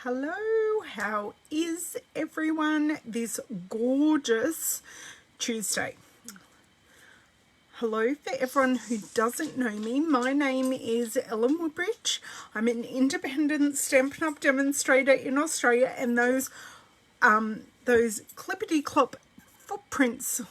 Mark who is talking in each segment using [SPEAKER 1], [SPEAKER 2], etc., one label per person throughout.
[SPEAKER 1] Hello, how is everyone this gorgeous Tuesday? Hello for everyone who doesn't know me. My name is Woodbridge. I'm an independent Stampin' Up! Demonstrator in Australia, and those clippity-clop footprints,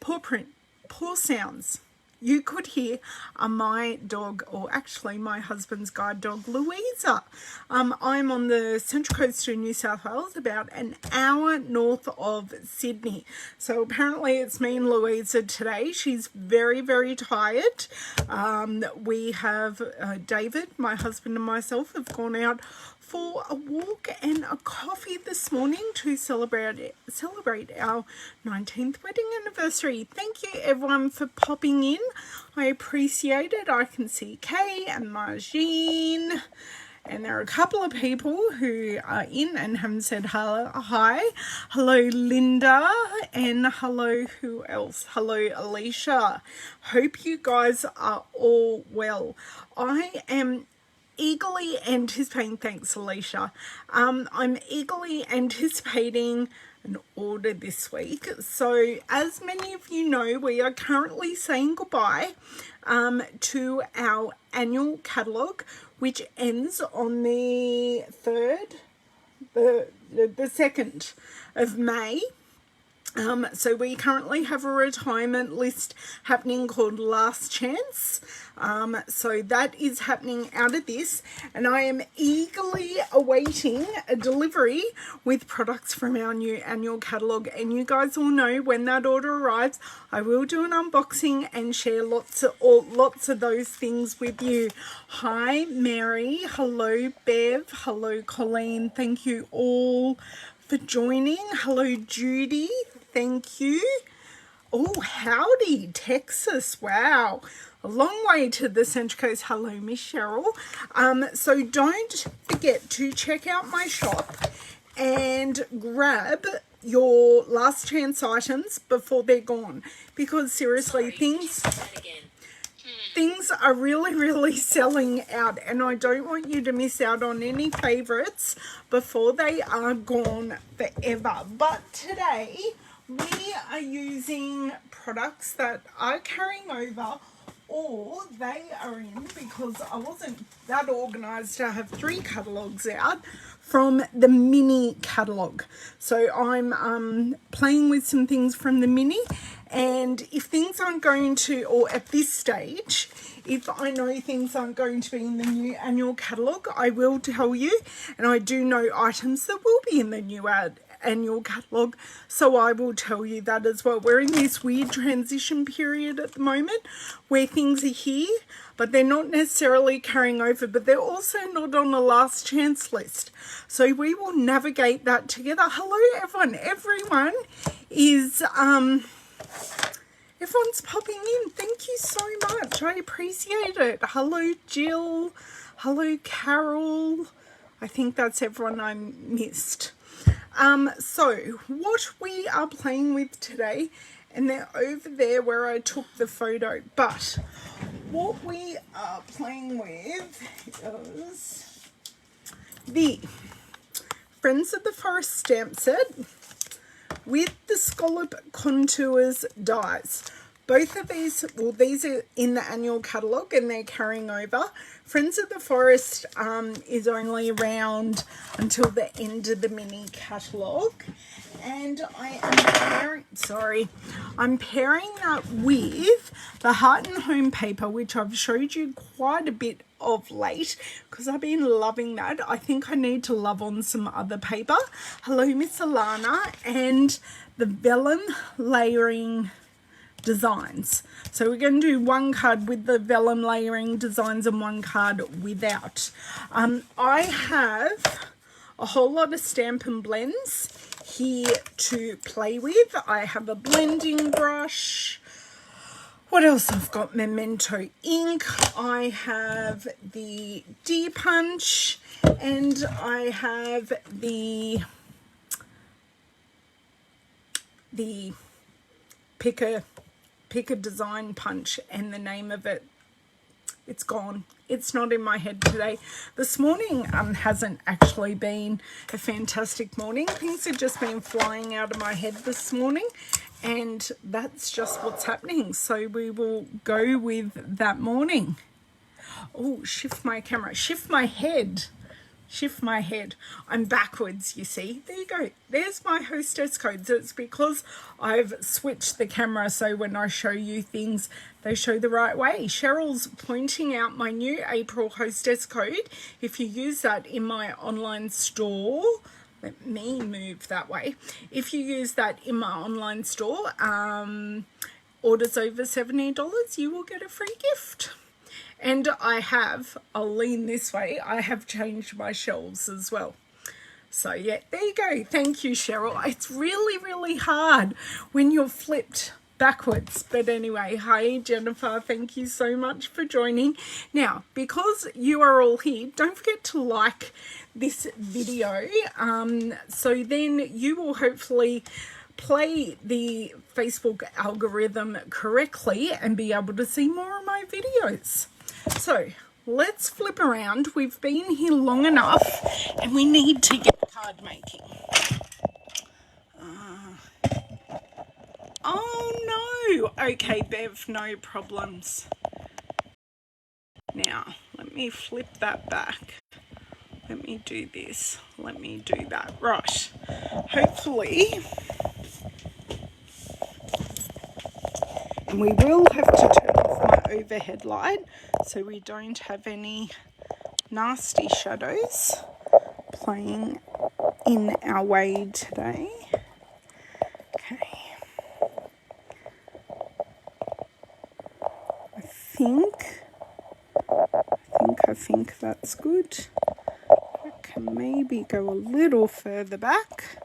[SPEAKER 1] paw sounds you could hear are my dog, or actually my husband's guide dog, Louisa. I'm on the central coast of New South Wales, about an hour north of Sydney. So apparently it's me and Louisa today. She's very, very tired. We have David, my husband, and myself have gone out for a walk and a coffee this morning to celebrate our 19th wedding anniversary. Thank you everyone for popping in. I appreciate it. I can see Kay and Margine, and there are a couple of people who are in and haven't said hello. Hi. Hello Linda, and hello, who else? Hello Alicia. Hope you guys are all well. I am eagerly anticipating, thanks Alicia, I'm eagerly anticipating an order this week. So as many of you know, we are currently saying goodbye to our annual catalogue, which ends on the 2nd of May. So we currently have a retirement list happening called Last Chance. So that is happening out of this, and I am eagerly awaiting a delivery with products from our new annual catalogue. And you guys all know when that order arrives, I will do an unboxing and share lots of those things with you. Hi Mary, hello Bev, hello Colleen, thank you all for joining. Hello Judy, thank you. Oh, howdy, Texas. Wow. A long way to the Central Coast. Hello, Miss Cheryl. So don't forget to check out my shop and grab your last chance items before they're gone. Because seriously, things are really selling out, and I don't want you to miss out on any favorites before they are gone forever. But today we are using products that are carrying over, or they are in, because I wasn't that organized to have 3 catalogs out from the mini catalog. So I'm playing with some things from the mini, and if things aren't going to, or at this stage, if I know things aren't going to be in the new annual catalogue, I will tell you. And I do know items that will be in the new annual catalogue, so I will tell you that as well. We're in this weird transition period at the moment where things are here, but they're not necessarily carrying over, but they're also not on a last chance list. So we will navigate that together. Hello everyone is everyone's popping in. Thank you so much. I appreciate it. Hello Jill. Hello Carol. I think that's everyone I missed. So what we are playing with today, and they're over there where I took the photo, but what we are playing with is the Friends of the Forest stamp set with the Scallop Contours dies. Both of these, well, these are in the annual catalogue and they're carrying over. Friends of the Forest is only around until the end of the mini catalogue. And I'm pairing that with the Heart and Home paper, which I've showed you quite a bit of late because I've been loving that. I think I need to love on some other paper. Hello, Miss Alana. And the Vellum layering designs. So we're going to do one card with the Vellum layering designs and one card without. I have a whole lot of Stampin' blends here to play with. I have a blending brush. What else? I've got Memento ink. I have the D-Punch, and I have the pick a design punch, and the name of it, it's gone. it's not in my head today. This morning hasn't actually been a fantastic morning. Things have just been flying out of my head this morning, and that's just what's happening. So we will go with that morning. Oh, shift my camera, shift my head. Shift my head. I'm backwards, you see. There you go. There's my hostess codes. It's because I've switched the camera so when I show you things, they show the right way. Cheryl's pointing out my new April hostess code. If you use that in my online store, let me move that way. If you use that in my online store, orders over $70, you will get a free gift. And I'll lean this way, I have changed my shelves as well. So yeah, there you go. Thank you, Cheryl. It's really, really hard when you're flipped backwards. But anyway, hi, Jennifer. Thank you so much for joining. Now, because you are all here, don't forget to like this video. So then you will hopefully play the Facebook algorithm correctly and be able to see more of my videos. So let's flip around. We've been here long enough and we need to get card making. Oh no. Okay, Bev, no problems. Now, let me flip that back. Let me do this. Let me do that. Right. Hopefully. And we will have to turn off my overhead light so we don't have any nasty shadows playing in our way today. Okay. I think that's good. I can maybe go a little further back.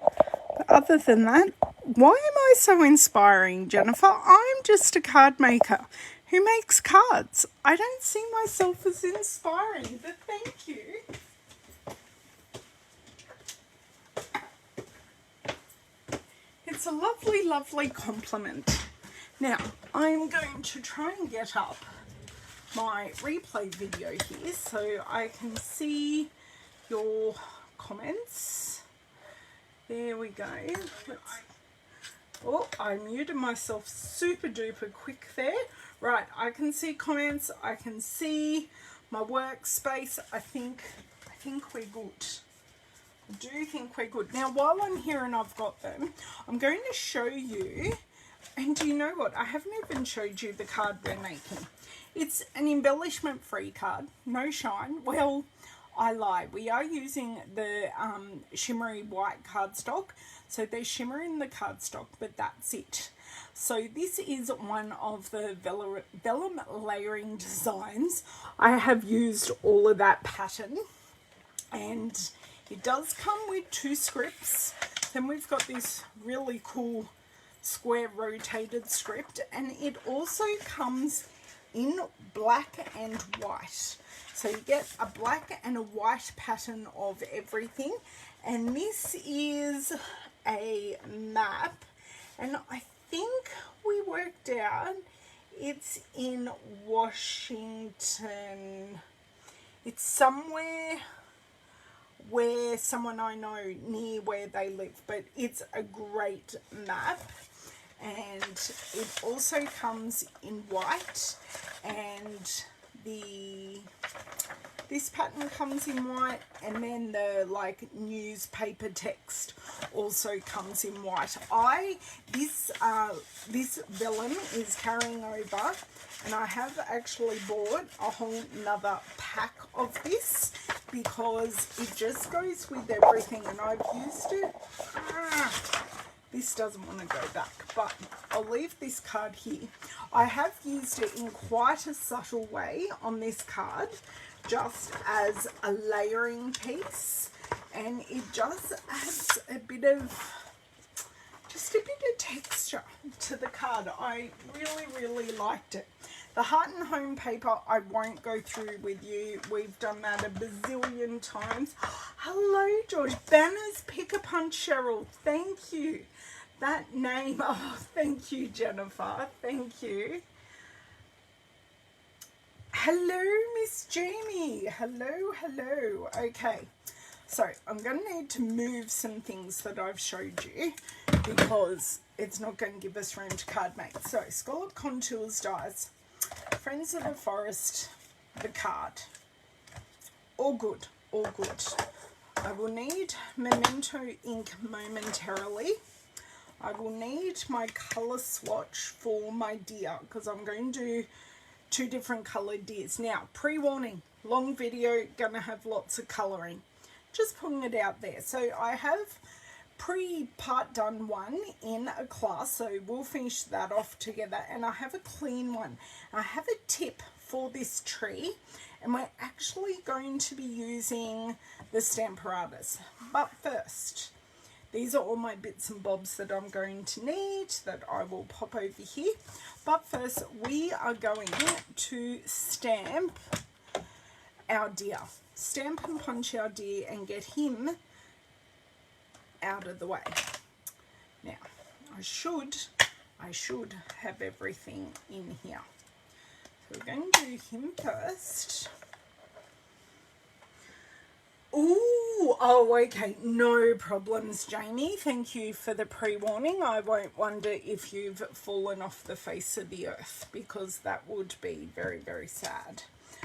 [SPEAKER 1] But other than that, why am I so inspiring, Jennifer? I'm just a card maker who makes cards. I don't see myself as inspiring, but thank you. It's a lovely, lovely compliment. Now, I'm going to try and get up my replay video here so I can see your comments. There we go. Oh, I muted myself super duper quick there. Right, I can see comments. I can see my workspace. I think we're good. I do think we're good. Now, while I'm here and I've got them, I'm going to show you. And do you know what? I haven't even showed you the card we're making. It's an embellishment-free card. No shine. Well, I lie. We are using the shimmery white cardstock. So there's shimmer in the cardstock, but that's it. So this is one of the Vellum layering designs. I have used all of that pattern. And it does come with 2 scripts. Then we've got this really cool square rotated script. And it also comes in black and white. So you get a black and a white pattern of everything. And this is a map. And I think we worked out it's in Washington. It's somewhere where someone I know near where they live. But it's a great map. And it also comes in white, and this pattern comes in white, and then the like newspaper text also comes in white. This vellum is carrying over, and I have actually bought a whole nother pack of this because it just goes with everything, and I've used it. This doesn't want to go back, but I'll leave this card here. I have used it in quite a subtle way on this card, just as a layering piece, and it just adds a bit of texture to the card. I really, really liked it. The Heart and Home paper I won't go through with you. We've done that a bazillion times. Hello, George. Banners Pick a Punch, Cheryl. Thank you. That name. Oh, thank you, Jennifer. Thank you. Hello, Miss Jamie. Hello. Okay, so I'm going to need to move some things that I've showed you because it's not going to give us room to card make. So, Scallop Contours dies, Friends of the Forest, the card. All good. I will need Memento ink momentarily. I will need my colour swatch for my deer because I'm going to do 2 different coloured deers. Now, pre-warning, long video, gonna have lots of colouring. Just putting it out there. So I have pre-part done one in a class, so we'll finish that off together, and I have a clean one. I have a tip for this tree, and we're actually going to be using the Stamparatus. But first, these are all my bits and bobs that I'm going to need that I will pop over here. But first, we are going to stamp our deer. Stamp and punch our deer and get him out of the way. Now, I should have everything in here. So we're going to do him first. Ooh, oh, okay, no problems, Jamie. Thank you for the pre-warning. I won't wonder if you've fallen off the face of the earth, because that would be very, very sad.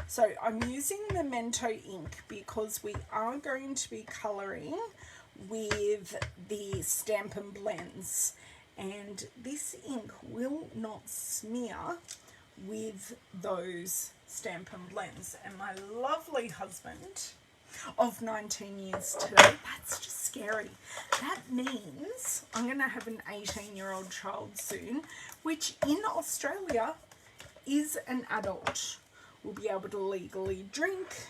[SPEAKER 1] So I'm using Memento ink because we are going to be colouring with the Stampin blends, and this ink will not smear with those Stampin blends. And my lovely husband of 19 years today, that's just scary. That means I'm going to have an 18-year-old child soon, which in Australia is an adult. We'll be able to legally drink.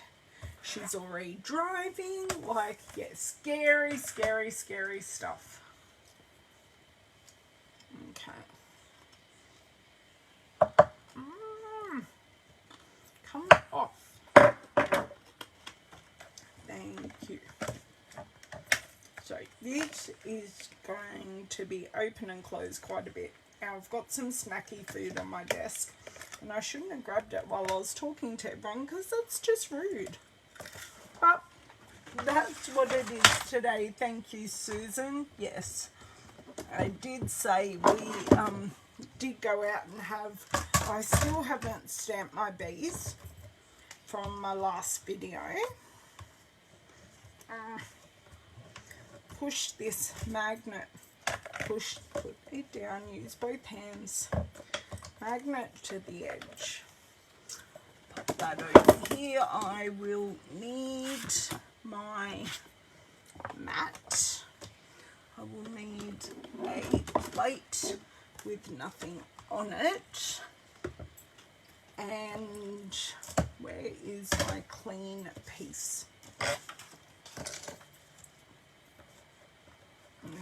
[SPEAKER 1] She's already driving. Like, yeah, scary stuff. Okay. Come off. Thank you. So this is going to be open and closed quite a bit. Now I've got some snacky food on my desk, and I shouldn't have grabbed it while I was talking to everyone because that's just rude. But that's what it is today. Thank you, Susan. Yes, I did say we did go out and have, I still haven't stamped my bees from my last video. Push this magnet, put it down, use both hands, magnet to the edge. Put that over here. I will need my mat. I will need a plate with nothing on it. And where is my clean piece?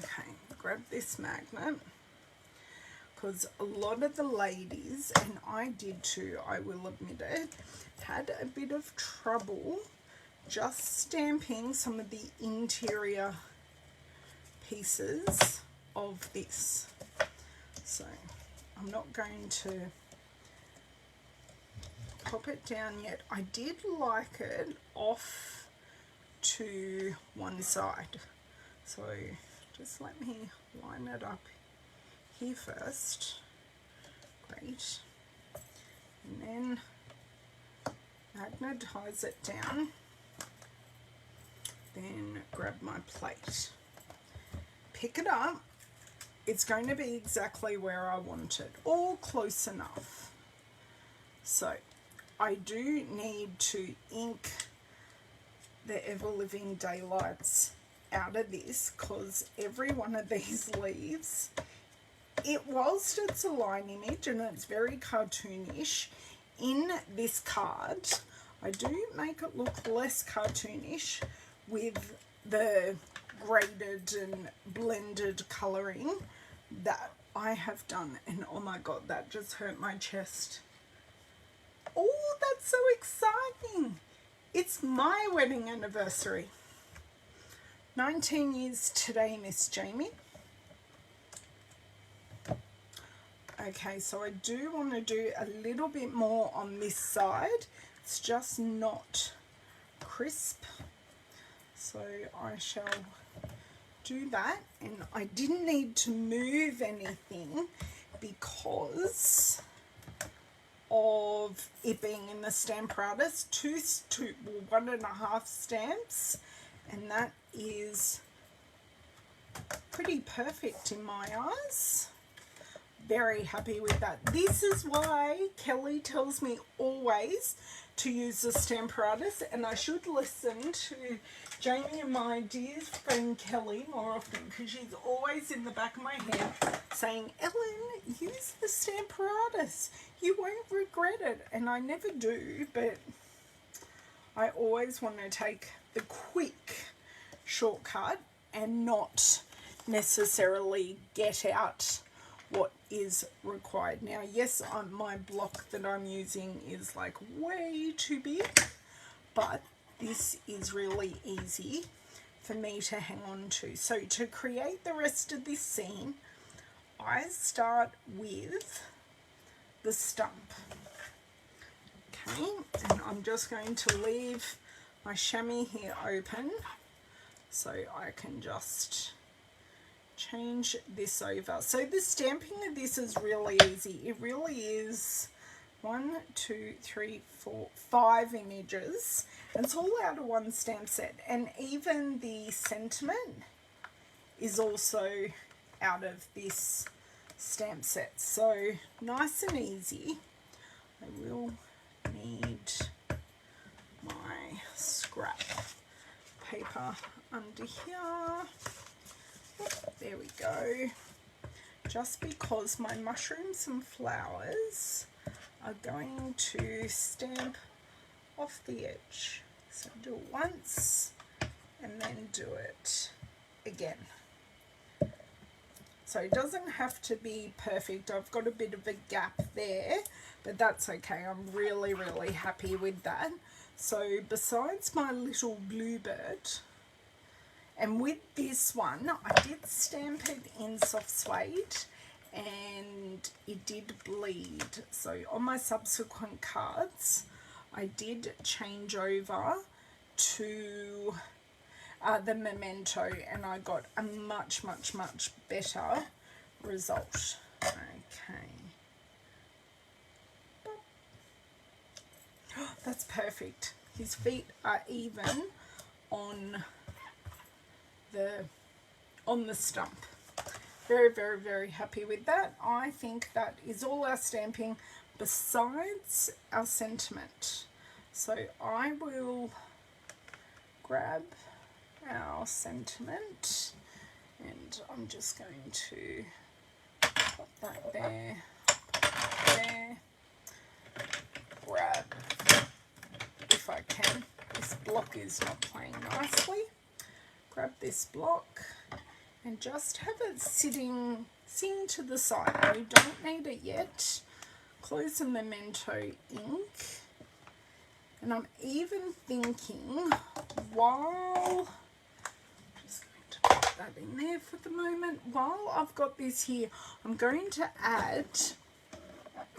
[SPEAKER 1] Okay, grab this magnet, because a lot of the ladies, and I did too, I will admit it, had a bit of trouble just stamping some of the interior pieces of this. So I'm not going to pop it down yet. I did like it off to one side, so just let me line it up here first. Great. And then magnetize it down. Then grab my plate. Pick it up. It's going to be exactly where I want it, or close enough. So I do need to ink the ever-living daylights out of this, because every one of these leaves, whilst it's a line image and it's very cartoonish, in this card I do make it look less cartoonish with the graded and blended colouring that I have done. And oh my god, that just hurt my chest. Oh, that's so exciting. It's my wedding anniversary. 19 years today, Miss Jamie. Okay, so I do want to do a little bit more on this side. It's just not crisp. So I shall do that. And I didn't need to move anything because of it being in the Stamparatus. 1.5 stamps, and that is pretty perfect in my eyes. Very happy with that. This is why Kelly tells me always to use the Stamparatus, and I should listen to Jamie and my dear friend Kelly more often, because she's always in the back of my head saying, Ellen, use the Stamparatus. You won't regret it. And I never do, but I always want to take the quick shortcut and not necessarily get out what is required. Now, yes, my block that I'm using is like way too big, but this is really easy for me to hang on to. So to create the rest of this scene, I start with the stump. Okay, and I'm just going to leave my chamois here open so I can just change this over. So the stamping of this is really easy. It really is 1, 2, 3, 4, 5 images. It's all out of one stamp set, and even the sentiment is also out of this stamp set. So nice and easy. I will need my scrap paper under here. There we go. Just because my mushrooms and flowers are going to stamp off the edge. So do it once and then do it again. So it doesn't have to be perfect. I've got a bit of a gap there, but that's okay. I'm really, really happy with that. So besides my little bluebird, and with this one, I did stamp it in soft suede and it did bleed. So on my subsequent cards, I did change over to the Memento, and I got a much, much, much better result. Okay. Oh, that's perfect. His feet are even on the stump. Very, very, very happy with that. I think that is all our stamping besides our sentiment. So I will grab our sentiment and I'm just going to pop that there, grab, if I can, this block is not playing nicely, grab this block and just have it sitting to the side. We don't need it yet. Close the Memento ink. And I'm even thinking, while, just going to put that in there for the moment, while I've got this here, I'm going to add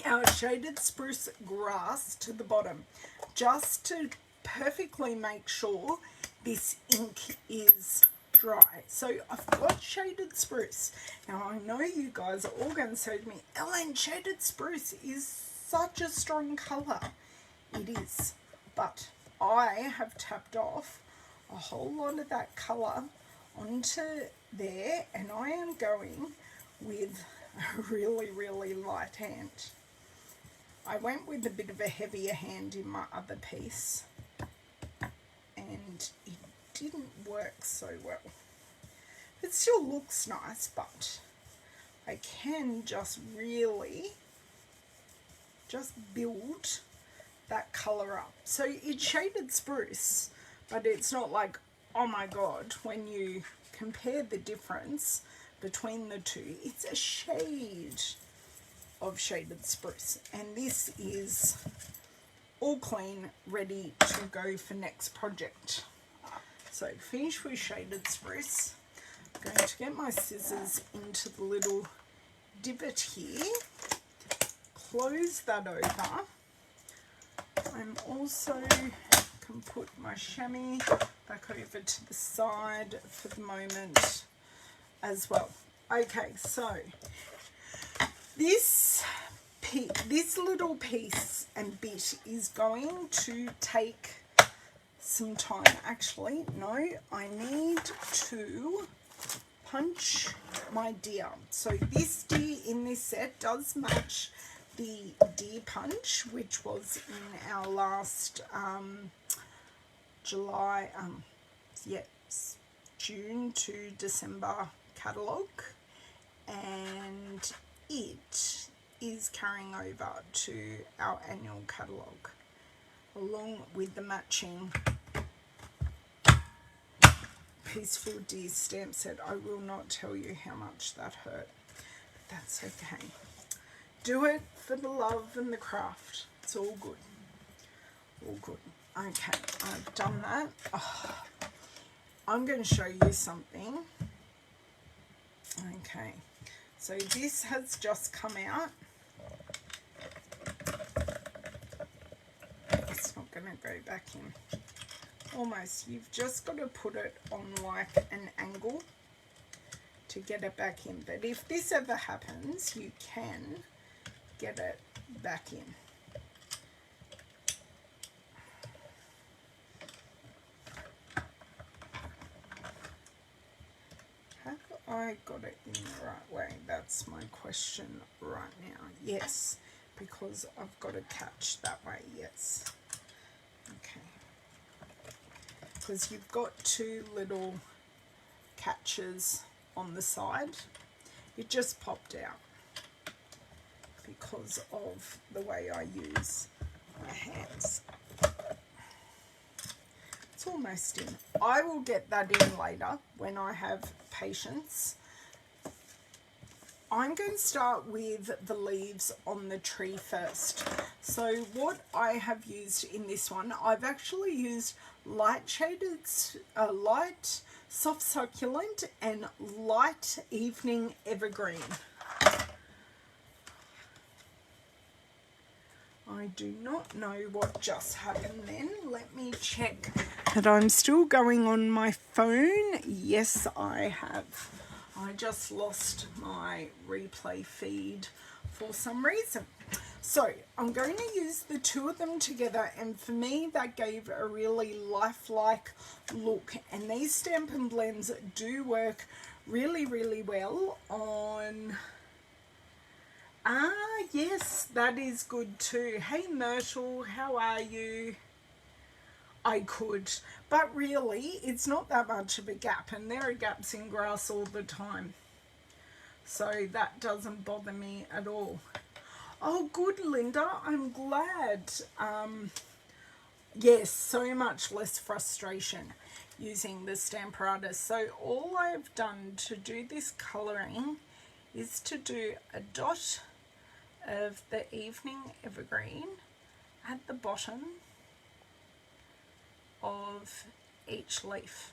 [SPEAKER 1] our shaded spruce grass to the bottom, just to perfectly make sure this ink is dry. So I've got shaded spruce. Now I know you guys are all going to say to me, Ellen, shaded spruce is such a strong colour. It is, but I have tapped off a whole lot of that colour onto there, and I am going with a really, really light hand. I went with a bit of a heavier hand in my other piece, and it didn't work so well. It still looks nice, but I can just really just build that colour up. So it's shaded spruce, but it's not like, oh my god, when you compare the difference between the two, it's a shade of shaded spruce, and this is all clean, ready to go for next project. So finish with shaded spruce. I'm going to get my scissors into the little divot here close that over, I'm also can put my chamois back over to the side for the moment as well. Okay, so this little piece and bit is going to take some time. Actually, no, I need to punch my deer. So this deer in this set does match the deer punch, which was in our last June to December catalogue, and it is carrying over to our annual catalogue along with the matching Peaceful Deer stamp set. I will not tell you how much that hurt, but that's okay. Do it for the love and the craft. It's all good. All good. Okay, I've done that. Oh, I'm going to show you something. Okay, so this has just come out. It's not going to go back in. Almost. You've just got to put it on like an angle to get it back in. But if this ever happens, you can get it back in. Have I got it in the right way? That's my question right now. Yes, because I've got to catch that way. Yes. Okay. Because you've got two little catches on the side. It just popped out because of the way I use my hands. It's almost in. I will get that in later when I have patience. I'm going to start with the leaves on the tree first. So what I have used in this one, I've actually used light soft succulent and light evening evergreen. I do not know what just happened then. Let me check that I'm still going on my phone. Yes, I have. I just lost my replay feed for some reason. So I'm going to use the two of them together, and for me that gave a really lifelike look, and these Stampin' blends do work really, really well on... yes, that is good too. Hey Myrtle, how are you? I could, but really it's not that much of a gap, and there are gaps in grass all the time, so that doesn't bother me at all. Oh good, Linda, I'm glad. Yes, so much less frustration using the Stamparatus. So all I've done to do this colouring is to do a dot of the evening evergreen at the bottom of each leaf.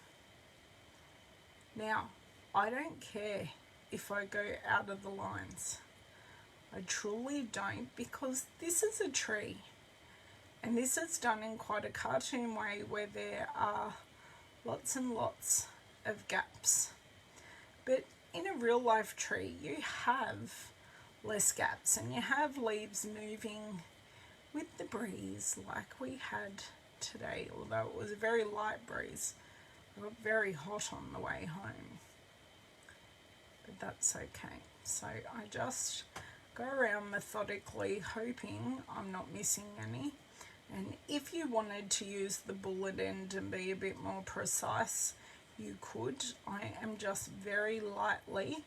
[SPEAKER 1] Now, I don't care if I go out of the lines. I truly don't, because this is a tree, and this is done in quite a cartoon way where there are lots and lots of gaps. But in a real life tree, you have less gaps, and you have leaves moving with the breeze like we had today, although it was a very light breeze. It got very hot on the way home, but that's okay. So I just go around methodically, hoping I'm not missing any. And if you wanted to use the bullet end and be a bit more precise, you could. I am just very lightly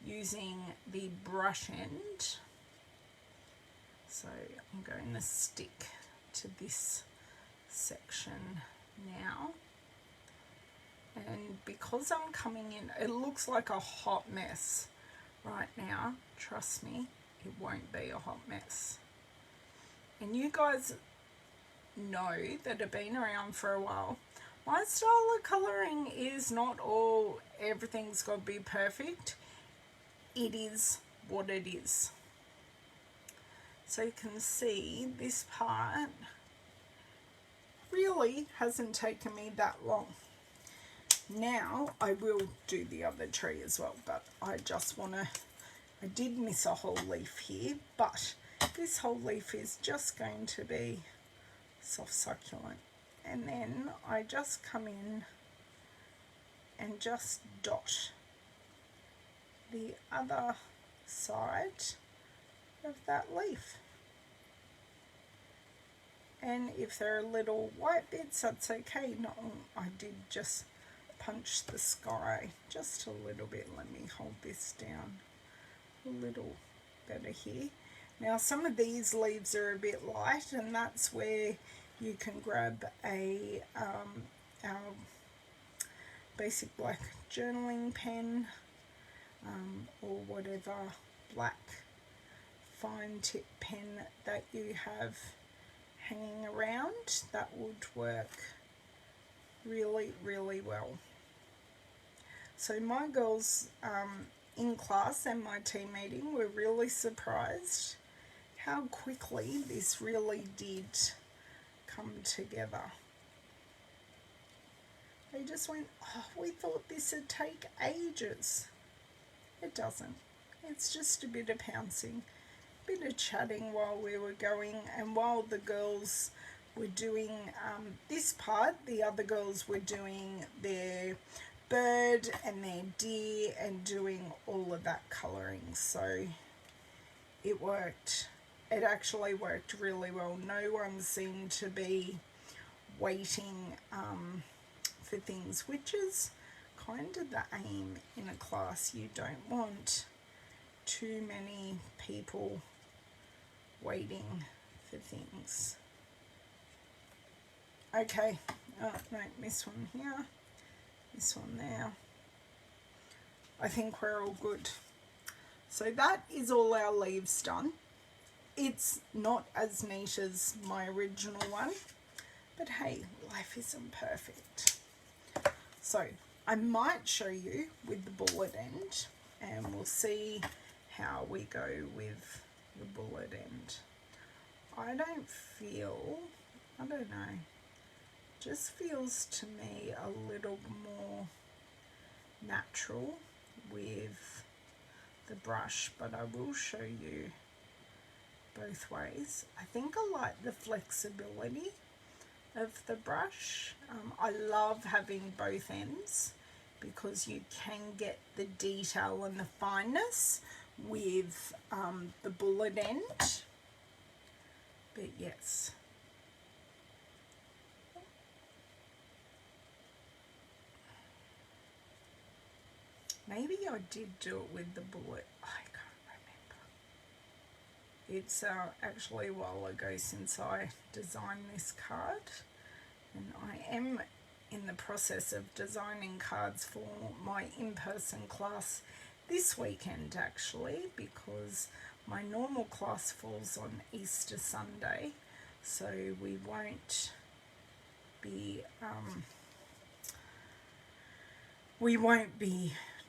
[SPEAKER 1] using the brush end. So I'm going to stick to this section now. And because I'm coming in, it looks like a hot mess right now. Trust me, it won't be a hot mess. And you guys know that have been around for a while, my style of colouring is not all everything's got to be perfect. It is what it is. So you can see this part really hasn't taken me that long. Now I will do the other tree as well, but I just want to, I did miss a whole leaf here, but this whole leaf is just going to be soft succulent. And then I just come in and just dot the other side of that leaf. And if there are little white bits, that's okay. No, I did just punch the sky just a little bit. Let me hold this down a little better here. Now some of these leaves are a bit light, and that's where you can grab a our basic black journaling pen, or whatever black fine tip pen that you have hanging around. That would work really, really well. So my girls in class and my team meeting were really surprised how quickly this really did come together. They just went, oh, we thought this would take ages. It doesn't. It's just a bit of pouncing, a bit of chatting while we were going, and while the girls were doing this part, the other girls were doing their bird and their deer and doing all of that colouring. So it worked. It actually worked really well. No one seemed to be waiting for things, which is kind of the aim in a class. You don't want too many people waiting for things. Okay, oh no, this one here, this one there. I think we're all good. So that is all our leaves done. It's not as neat as my original one, but hey, life isn't perfect. So I might show you with the bullet end, and we'll see how we go with the bullet end. I don't know, just feels to me a little more natural with the brush, but I will show you both ways. I think I like the flexibility of the brush. I love having both ends because you can get the detail and the fineness with the bullet end. But yes, maybe I did do it with the bullet. I can't remember. It's actually a while ago since I designed this card, and I am in the process of designing cards for my in-person class this weekend actually, because my normal class falls on Easter Sunday, so we won't be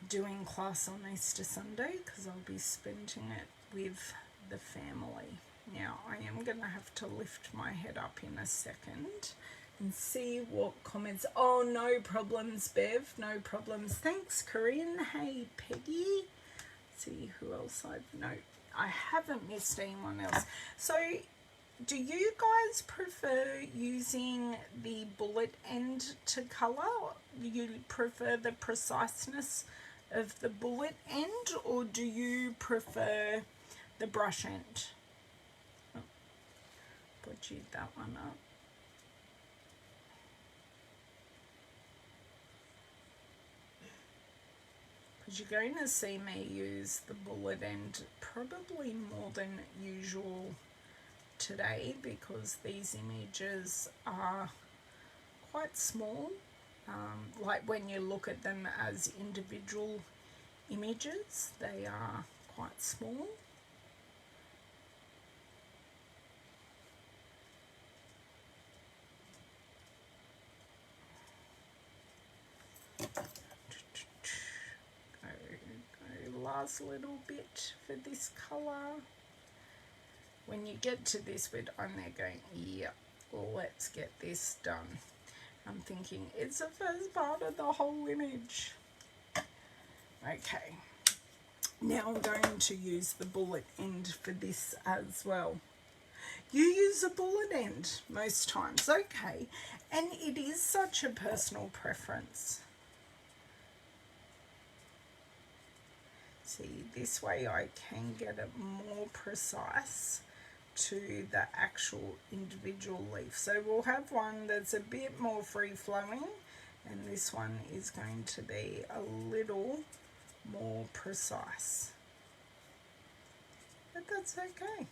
[SPEAKER 1] doing class on Easter Sunday because I'll be spending it with the family. Now I am going to have to lift my head up in a second and see what comments. Oh, no problems, Bev, no problems. Thanks, Corinne. Hey, Peggy. See who else I haven't missed anyone else. So do you guys prefer using the bullet end to colour? Do you prefer the preciseness of the bullet end, or do you prefer the brush end? Oh, butchered that one up. Because you're going to see me use the bullet end probably more than usual today, because these images are quite small. Like when you look at them as individual images, they are quite small. Go last little bit for this colour. when you get to this bit, I'm there going, yeah, let's get this done. I'm thinking, it's the first part of the whole image. Okay, now I'm going to use the bullet end for this as well. You use a bullet end most times, okay, and it is such a personal preference. See, this way I can get it more precise to the actual individual leaf. So we'll have one that's a bit more free-flowing, and this one is going to be a little more precise. But that's okay.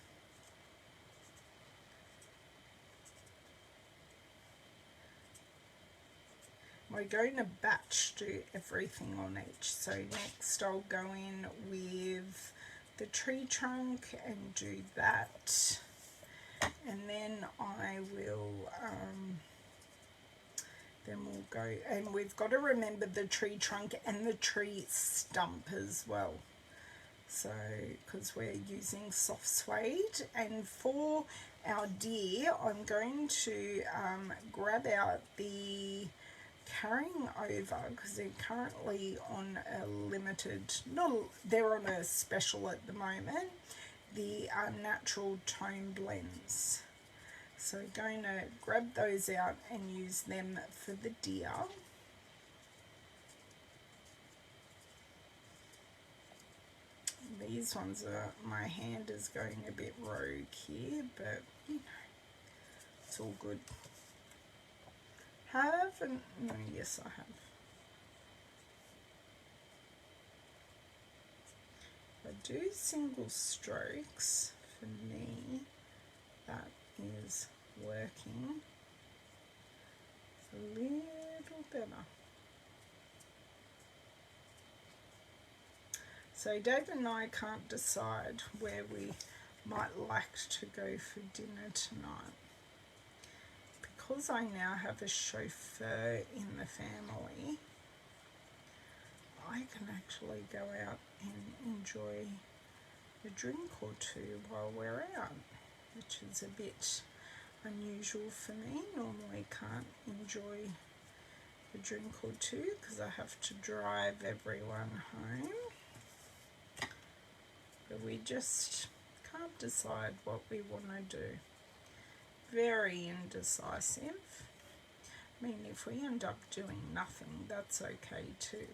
[SPEAKER 1] We're going to batch do everything on each. So next I'll go in with the tree trunk and do that. And then I will, then we'll go, and we've got to remember the tree trunk and the tree stump as well. So, because we're using soft suede, and for our deer, I'm going to grab out the carrying over, because they're currently on a limited, they're on a special at the moment, the natural tone blends. So going to grab those out and use them for the deer. These ones are, my hand is going a bit rogue here, but you know, it's all good. No, yes I have. I do single strokes, for me, that is working a little better. So David and I can't decide where we might like to go for dinner tonight. Because I now have a chauffeur in the family, I can actually go out and enjoy a drink or two while we're out, which is a bit unusual for me. Normally can't enjoy a drink or two because I have to drive everyone home. But we just can't decide what we want to do. Very indecisive. I mean, if we end up doing nothing, that's okay too.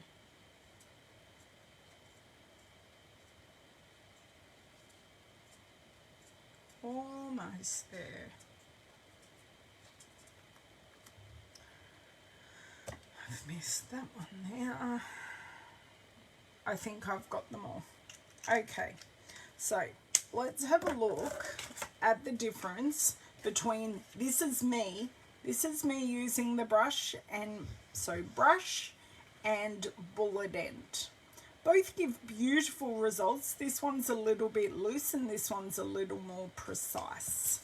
[SPEAKER 1] Almost there. I've missed that one there. I think I've got them all. Okay, so let's have a look at the difference between this is me using the brush, and so brush and bullet end. Both give beautiful results. This one's a little bit loose and this one's a little more precise.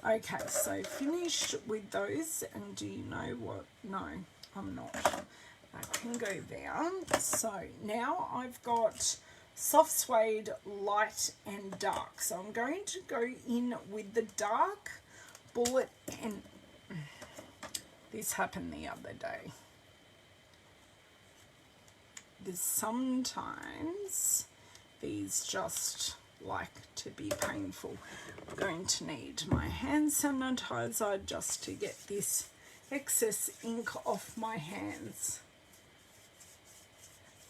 [SPEAKER 1] Okay, so finished with those, and do you know what? No, I'm not. That can go down. So now I've got soft suede, light and dark. So I'm going to go in with the dark bullet, and this happened the other day. There's sometimes these just like to be painful. I'm going to need my hand sanitizer just to get this excess ink off my hands.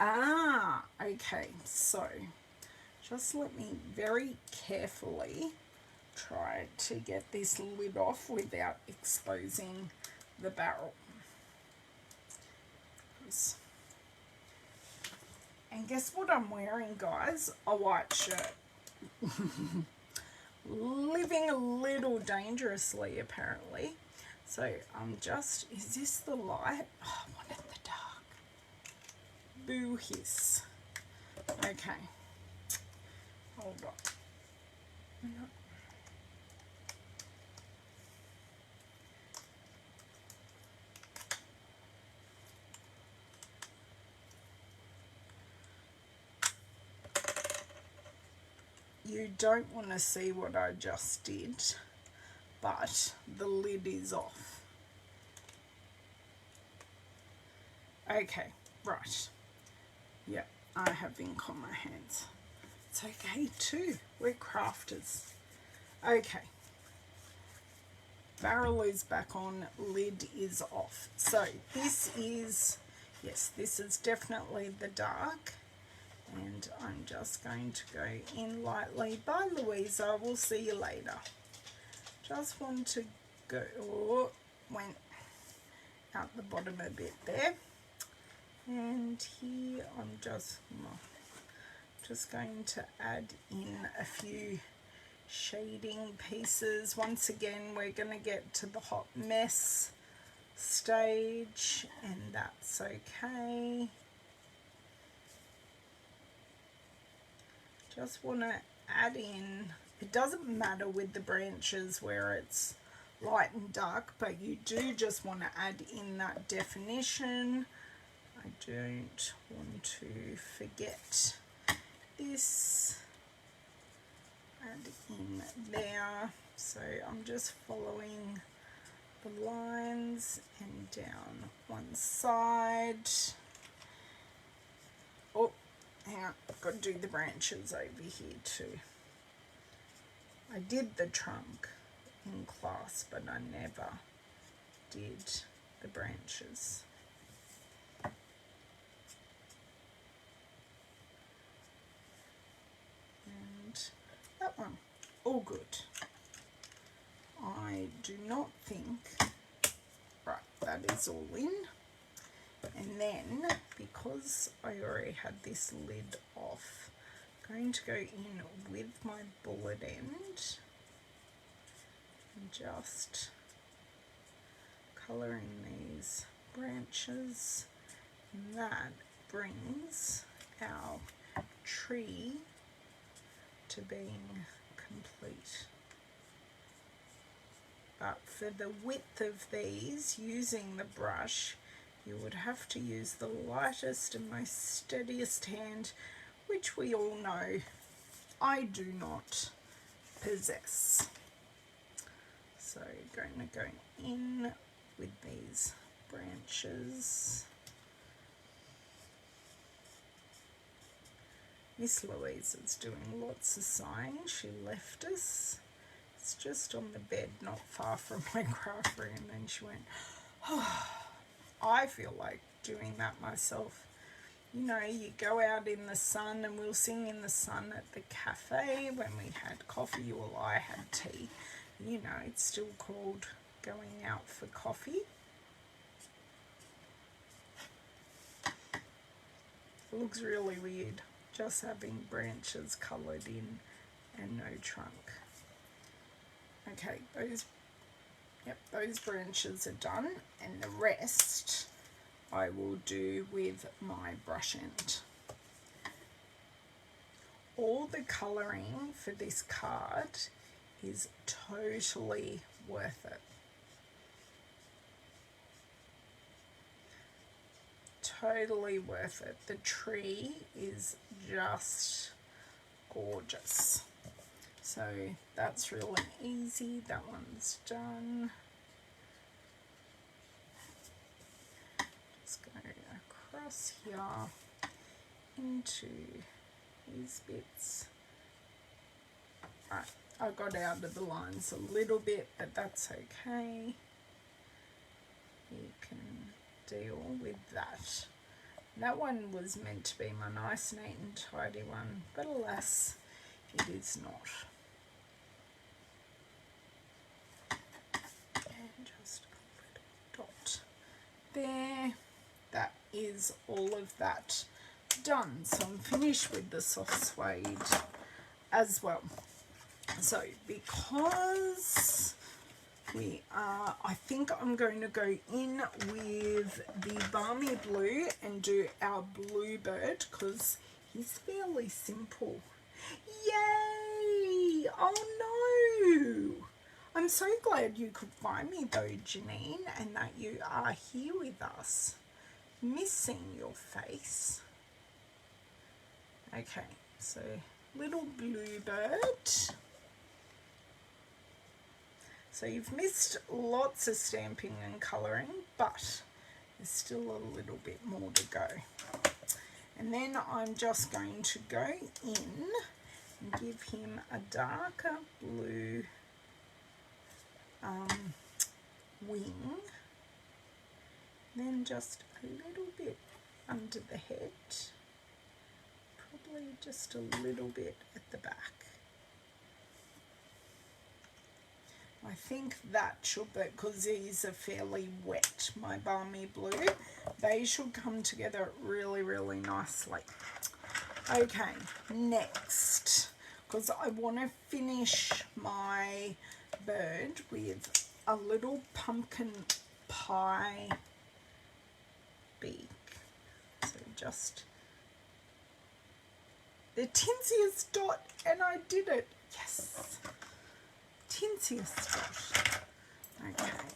[SPEAKER 1] Okay, so just let me very carefully try to get this lid off without exposing the barrel. And guess what I'm wearing, guys? A white shirt. Living a little dangerously, apparently. So I'm just, is this the light? Oh, I wanted the dark. Boo hiss. Okay. Hold on. No. you don't want to see what I just did, but the lid is off. Okay, right. Yeah, I have ink on my hands. It's okay too. We're crafters. Okay. Barrel is back on, lid is off. So this is, yes, this is definitely the dark. And I'm just going to go in lightly. Bye, Louisa. We'll see you later. Just want to go, oh, went out the bottom a bit there. And here I'm just going to add in a few shading pieces. Once again, we're going to get to the hot mess stage, and that's okay. Just want to add in, it doesn't matter with the branches where it's light and dark, but you do just want to add in that definition. I don't want to forget this. Add in there. So I'm just following the lines and down one side. Oh, hang on, I've got to do the branches over here too. I did the trunk in class, but I never did the branches. And that one, all good. I do not think, right, that is all in. And then, because I already had this lid off, I'm going to go in with my bullet end and just colour in these branches. And that brings our tree to being complete. But for the width of these, using the brush, you would have to use the lightest and most steadiest hand, which we all know I do not possess. So going to go in with these branches. Miss Louise is doing lots of sighing. She left us. It's just on the bed not far from my craft room, and she went, oh, I feel like doing that myself. You know, you go out in the sun, and we'll sing in the sun at the cafe when we had coffee, or I had tea. You know, it's still called going out for coffee. It looks really weird, just having branches coloured in and no trunk. Okay, those branches are done, and the rest I will do with my brush end. All the colouring for this card is totally worth it. Totally worth it. The tree is just gorgeous. So that's really easy. That one's done. Just go across here into these bits. Right, I got out of the lines a little bit, but that's okay. You can deal with that. That one was meant to be my nice, neat and tidy one, but alas, it is not. And just a little dot there. That is all of that done. So I'm finished with the soft suede as well. So because we are, I think I'm going to go in with the Balmy Blue and do our Bluebird, because he's fairly simple. Yay! Oh no! I'm so glad you could find me though, Janine, and that you are here with us. Missing your face. Okay, so little bluebird. So you've missed lots of stamping and colouring, but there's still a little bit more to go. And then I'm just going to go in and give him a darker blue wing. Then just a little bit under the head, probably just a little bit at the back. I think that should be, because these are fairly wet, my balmy blue, they should come together really, really nicely. Okay, next, because I want to finish my bird with a little pumpkin pie beak. So just the tinsiest dot, and I did it. Yes. Tinsiest dot. Okay.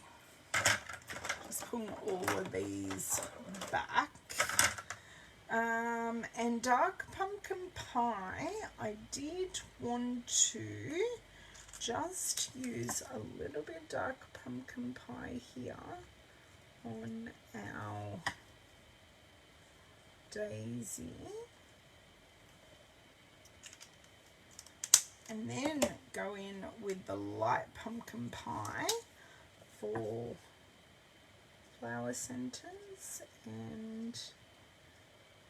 [SPEAKER 1] Just putting all of these back. And dark pumpkin pie, I did want to just use a little bit dark pumpkin pie here on our daisy. And then go in with the light pumpkin pie for flower centers and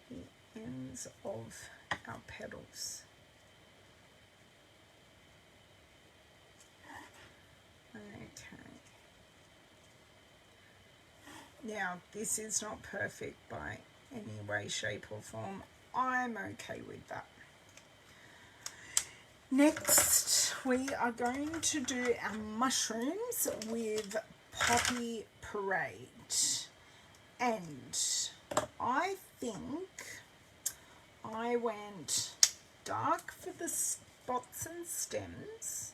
[SPEAKER 1] the ends of our petals. Okay. Now, this is not perfect by any way, shape or form. I'm okay with that. Next, we are going to do our mushrooms with Poppy Parade. And I think I went dark for the spots and stems.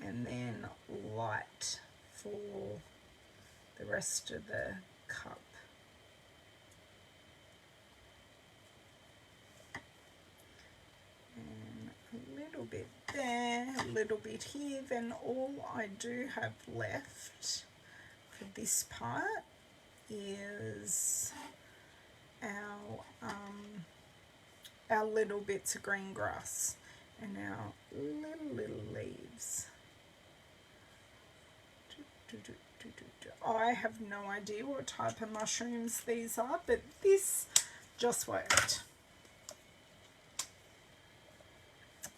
[SPEAKER 1] And then light for the rest of the cup. Bit there, a little bit here. Then all I do have left for this part is our little bits of green grass and our little leaves. I have no idea what type of mushrooms these are, but this just worked.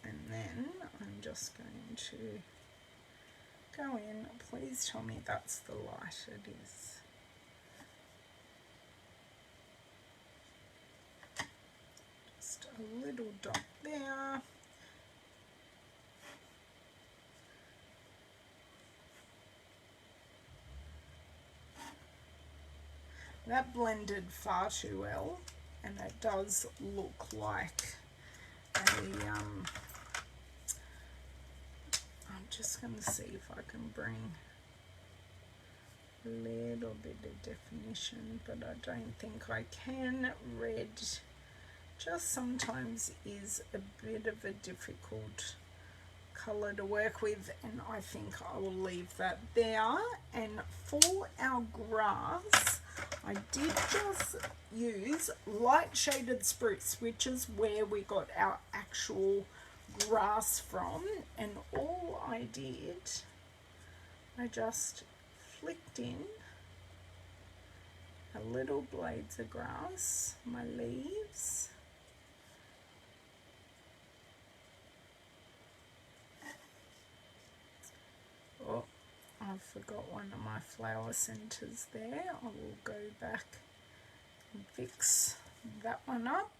[SPEAKER 1] And then I'm just going to go in. Please tell me that's the light. It is. Just a little dot there. That blended far too well, and it does look like a I'm just going to see if I can bring a little bit of definition, but I don't think I can. Red just sometimes is a bit of a difficult colour to work with, and I think I will leave that there. And for our grass, I did just use light shaded spruce, which is where we got our actual grass from, and all I did, I just flicked in a little blades of grass, my leaves, oh, I forgot one of my flower centers there. I will go back and fix that one up.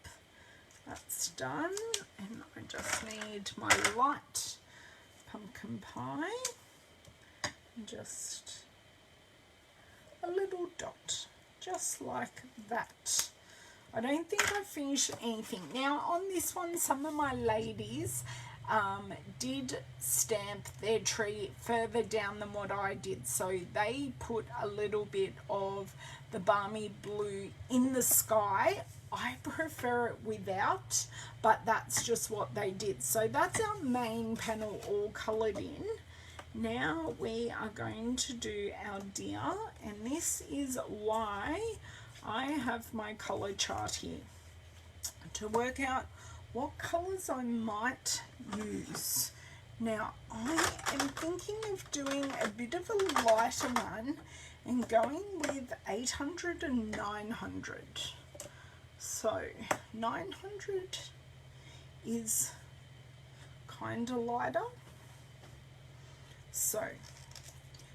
[SPEAKER 1] That's done, and I just need my light pumpkin pie, and just a little dot, just like that. I don't think I finished anything. Now on this one, some of my ladies did stamp their tree further down than what I did. So they put a little bit of the balmy blue in the sky. I prefer it without, but that's just what they did. So that's our main panel all coloured in. Now we are going to do our deer, and this is why I have my colour chart here, to work out what colours I might use. Now I am thinking of doing a bit of a lighter one and going with 800 and 900. So 900 is kind of lighter. So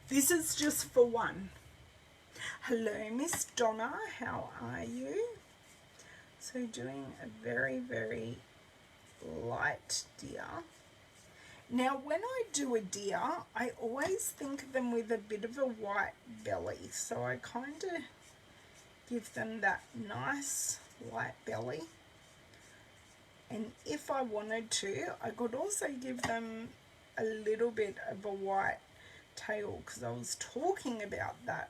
[SPEAKER 1] this is just for one. Hello, Miss Donna, how are you? So doing a very, very light deer. Now when I do a deer, I always think of them with a bit of a white belly. So I kind of give them that nice light belly. And if I wanted to, I could also give them a little bit of a white tail, because I was talking about that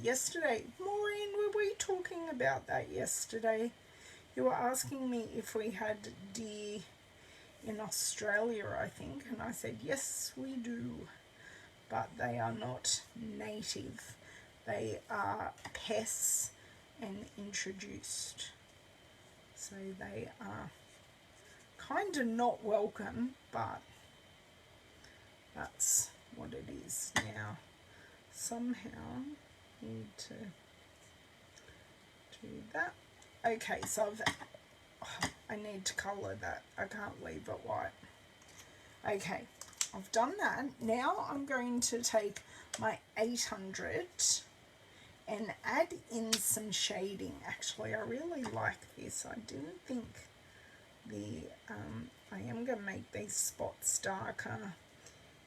[SPEAKER 1] yesterday. Maureen, were we talking about that yesterday? You were asking me if we had deer in Australia, I think, and I said yes we do, but they are not native. They are pests and introduced, so they are kind of not welcome, but that's what it is. Now somehow need to do that. Okay, so I need to colour that. I can't leave it white. Okay, I've done that. Now I'm going to take my 800 and add in some shading. Actually, I really like this. I didn't think I am going to make these spots darker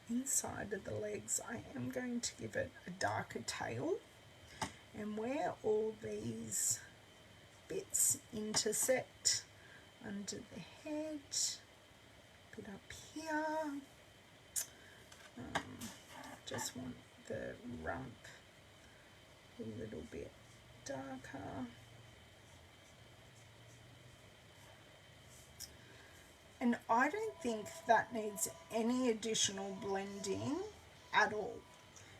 [SPEAKER 1] inside of the legs. I am going to give it a darker tail, and where all these bits intersect under the head, a bit up here, just want the rump a little bit darker. And I don't think that needs any additional blending at all,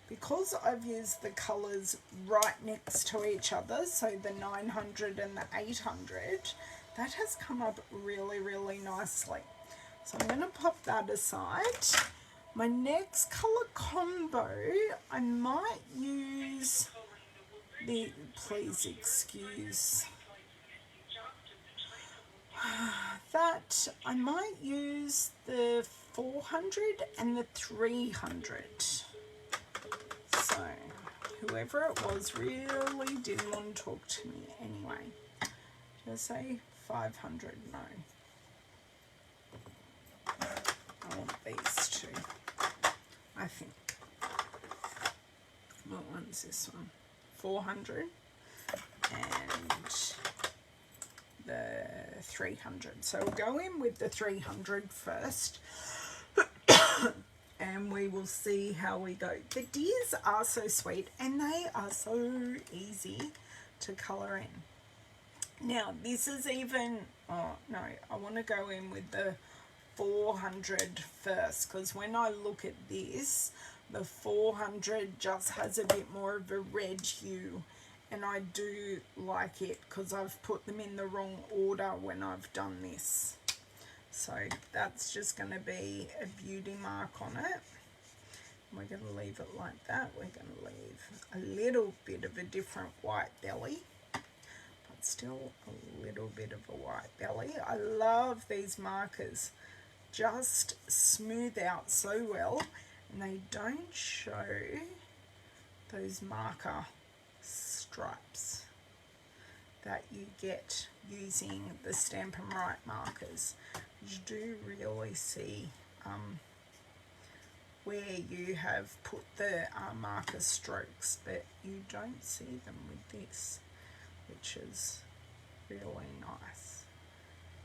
[SPEAKER 1] because I've used the colours right next to each other, so the 900 and the 800, that has come up really, really nicely. So I'm going to pop that aside. My next colour combo, I might use the, please excuse that, I might use the 400 and the 300. So whoever it was really didn't want to talk to me anyway. Did I say 500? No. I want these two, I think. What one's this one? 400 and the 300. So we'll go in with the 300 first and we will see how we go. The deers are so sweet and they are so easy to colour in. Now this is even, oh no, I want to go in with the 400 first, because when I look at this, the 400 just has a bit more of a red hue, and I do like it because I've put them in the wrong order when I've done this. So that's just going to be a beauty mark on it. We're going to leave it like that. We're going to leave a little bit of a different white belly, but still a little bit of a white belly. I love these markers. Just smooth out so well, and they don't show those marker stripes that you get using the Stampin' Right markers. You do really see where you have put the marker strokes, but you don't see them with this, which is really nice.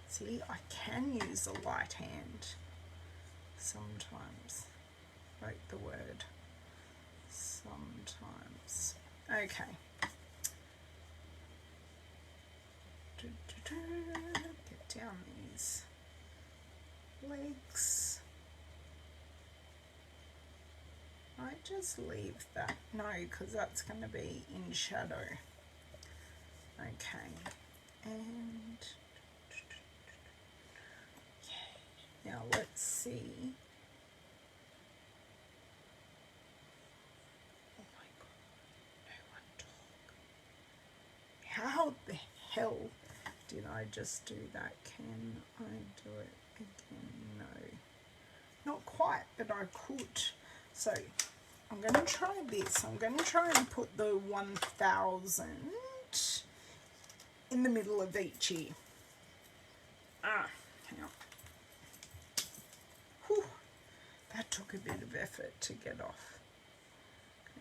[SPEAKER 1] See, I can use a light hand. sometimes wrote the word sometimes. Okay. Get down these legs. I just leave that. No, because that's going to be in shadow. Okay. And okay. Now let's see. Oh my God. No one talk. How the hell did I just do that? Can I do it again? No. Not quite, but I could. So I'm going to try this. I'm going to try and put the 1000 in the middle of each ear. Hang on. Whew, that took a bit of effort to get off.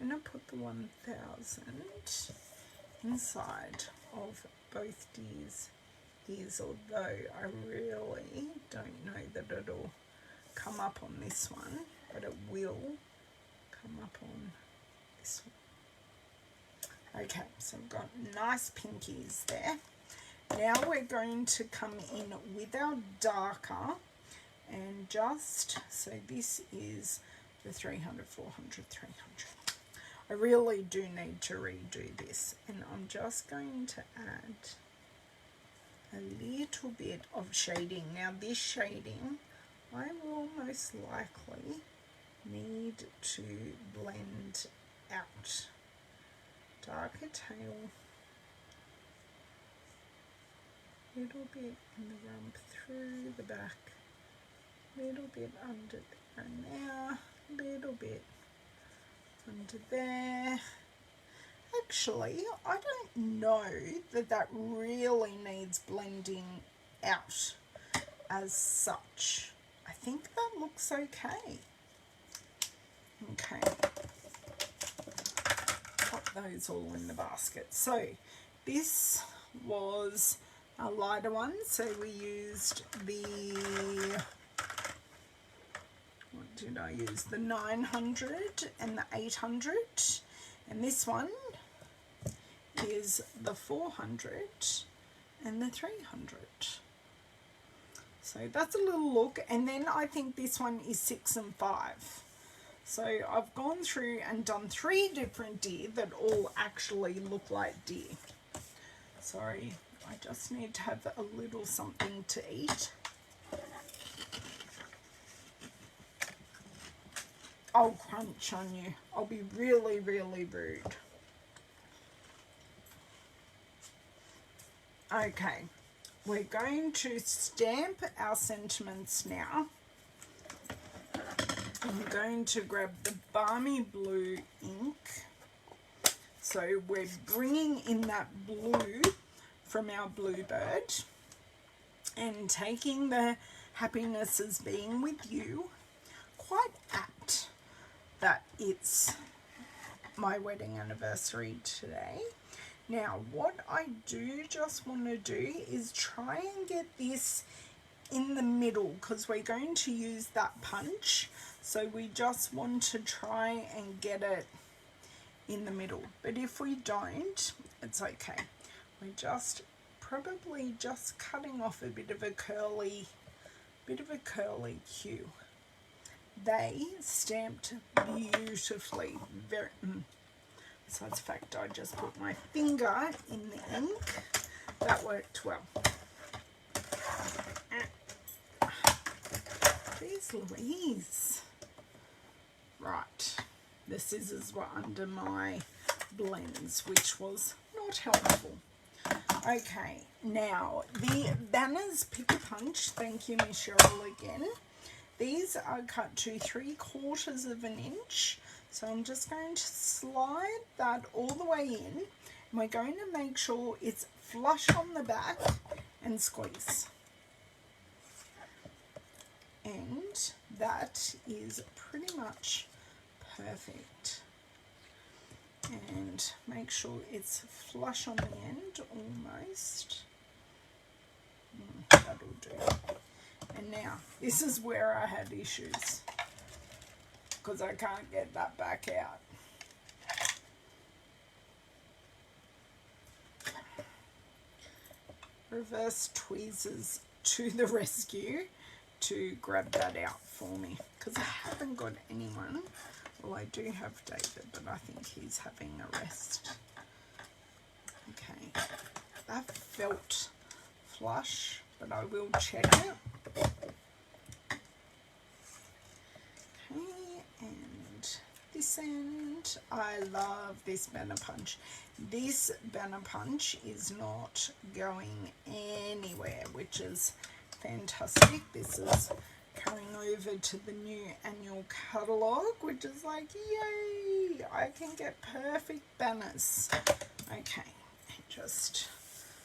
[SPEAKER 1] I'm going to put the 1000 inside of both deers' ears, although I really don't know that it'll come up on this one, but it will come up on this one. Okay, so we've got nice pinkies there. Now we're going to come in with our darker and just, so this is the 300, 400, 300. I really do need to redo this, and I'm just going to add a little bit of shading. Now this shading I will most likely need to blend out. Darker tail, little bit in the rump, through the back, little bit under there and there, little bit under there. Actually, I don't know that that really needs blending out as such. I think that looks okay. Okay. Pop those all in the basket. So this was a lighter one. So we used the, what did I use? The 900 and the 800. And this one is the 400 and the 300. So that's a little look. And then I think this one is 6 and 5. So I've gone through and done 3 different deer that all actually look like deer. Sorry, I just need to have a little something to eat. I'll crunch on you. I'll be really, really rude. Okay, we're going to stamp our sentiments now. I'm going to grab the Balmy Blue ink. So we're bringing in that blue from our bluebird and taking the happiness as being with you. Quite apt that it's my wedding anniversary today. Now what I do just want to do is try and get this in the middle, because we're going to use that punch, so we just want to try and get it in the middle. But if we don't, it's okay. We're just probably just cutting off a bit of a curly cue. They stamped beautifully. Very besides the fact I just put my finger in the ink, that worked well. Jeez Louise. Right, the scissors were under my blends, which was not helpful. Okay, now the banners pick a punch, thank you Miss Cheryl again. These are cut to 3/4 of an inch, so I'm just going to slide that all the way in. And we're going to make sure it's flush on the back and squeeze. And that is pretty much perfect. And make sure it's flush on the end almost. That'll do. And now, this is where I had issues, because I can't get that back out. Reverse tweezers to the rescue to grab that out for me, because I haven't got anyone. Well, I do have David, but I think he's having a rest. Okay, that felt flush, but I will check it. Okay, and this end, I love this banner punch. This banner punch is not going anywhere, which is fantastic. This is coming over to the new annual catalogue, which is like, yay, I can get perfect banners. Okay, just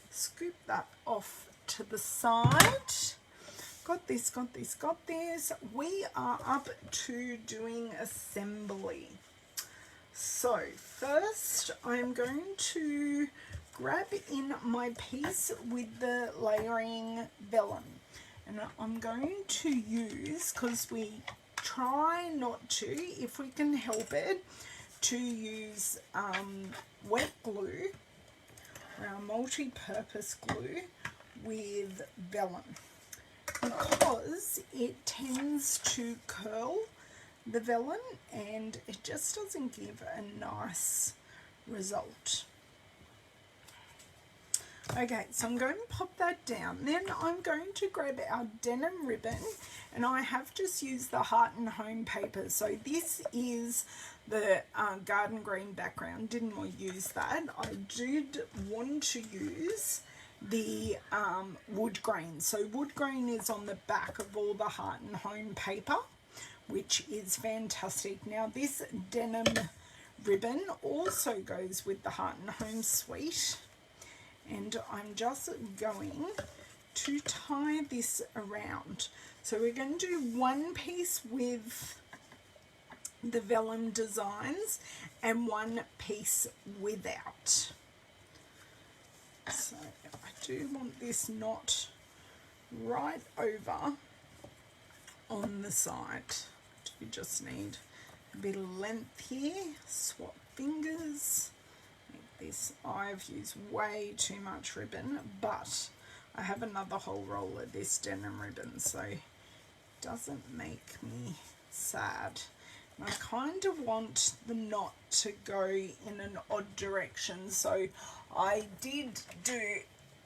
[SPEAKER 1] scoop that off to the side. Got this, got this, got this. We are up to doing assembly. So first I'm going to grab in my piece with the layering vellum, and I'm going to use, because we try not to, if we can help it, to use wet glue, or our multi-purpose glue, with vellum, because it tends to curl the vellum and it just doesn't give a nice result. Okay, so I'm going to pop that down. Then I'm going to grab our denim ribbon, and I have just used the Heart and Home paper. So this is the garden green background. Didn't want to use that. I did want to use the wood grain. So wood grain is on the back of all the Heart and Home paper, which is fantastic. Now this denim ribbon also goes with the Heart and Home suite, and I'm just going to tie this around. So we're going to do one piece with the vellum designs and one piece without. So I do want this knot right over on the side. You just need a bit of length here. Swap fingers like this. I've used way too much ribbon, but I have another whole roll of this denim ribbon, so it doesn't make me sad. And I kind of want the knot to go in an odd direction, so I did do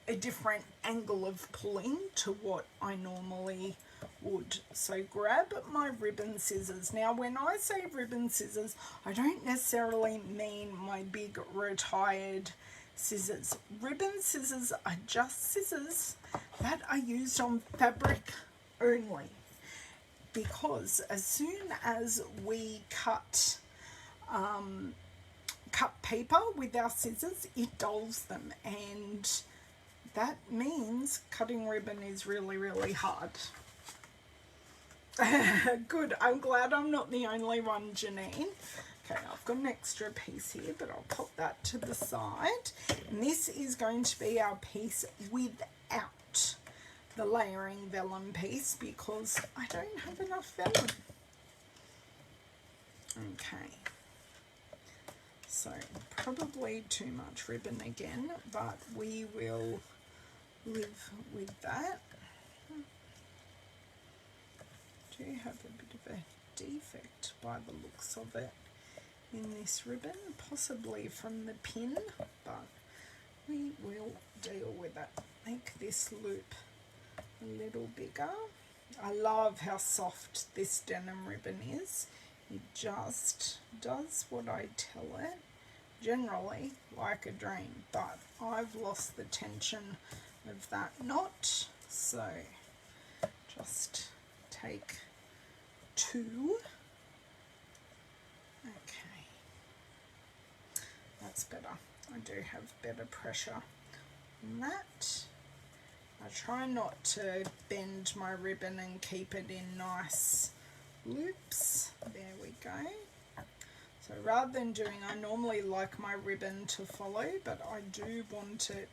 [SPEAKER 1] a different angle of pulling to what I normally would. So grab my ribbon scissors. Now when I say ribbon scissors, I don't necessarily mean my big retired scissors. Ribbon scissors are just scissors that are used on fabric only, because as soon as we cut paper with our scissors, it dulls them, and that means cutting ribbon is really, really hard. Good, I'm glad I'm not the only one, Janine. Okay, I've got an extra piece here, but I'll pop that to the side. And this is going to be our piece without the layering vellum piece, because I don't have enough vellum. Okay, so probably too much ribbon again, but we will live with that. Do have a bit of a defect by the looks of it in this ribbon, possibly from the pin, but we will deal with it. Make this loop a little bigger. I love how soft this denim ribbon is. It just does what I tell it, generally like a dream, but I've lost the tension of that knot, so just take two. Okay, that's better. I do have better pressure than that. I try not to bend my ribbon and keep it in nice loops. There we go. So rather than doing, I normally like my ribbon to follow, but I do want it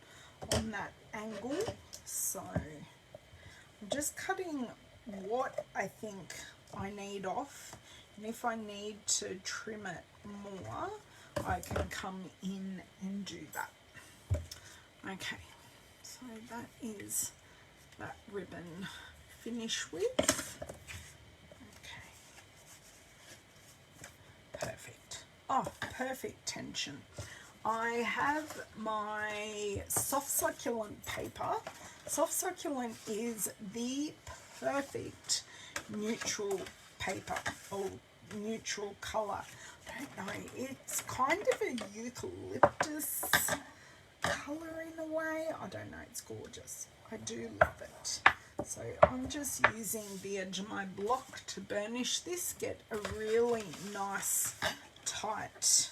[SPEAKER 1] on that angle, so I'm just cutting what I think I need off, and if I need to trim it more, I can come in and do that. Okay, so that is that ribbon finish width. Okay, perfect. Oh, perfect tension. I have my soft succulent paper. Soft succulent is the perfect neutral paper or neutral colour. I don't know, it's kind of a eucalyptus colour in a way. I don't know, it's gorgeous. I do love it. So I'm just using the edge of my block to burnish this, get a really nice tight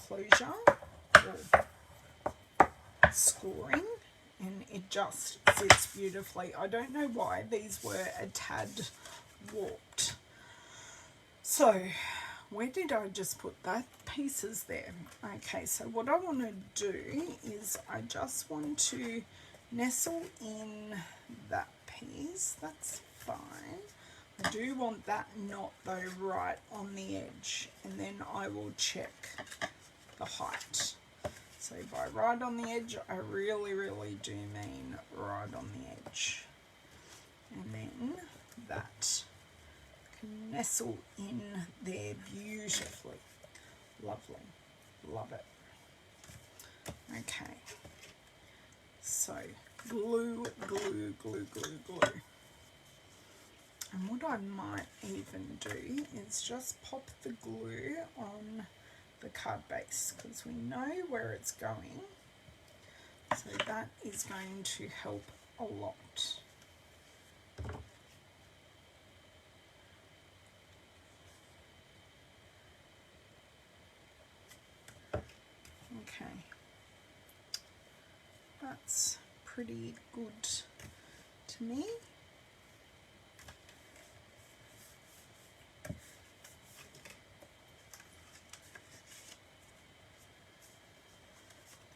[SPEAKER 1] closure or scoring, and it just sits beautifully. I don't know why these were a tad warped. So where did I just put that? Pieces there. Okay, so what I want to do is I just want to nestle in that piece. That's fine. I do want that knot though right on the edge, and then I will check the height. So by right on the edge, I really do mean right on the edge. And then that can nestle in there beautifully. Lovely. Love it. Okay. So glue, glue, glue, glue, glue. And what I might even do is just pop the glue on the card base, because we know where it's going. So that is going to help a lot. Okay, that's pretty good to me.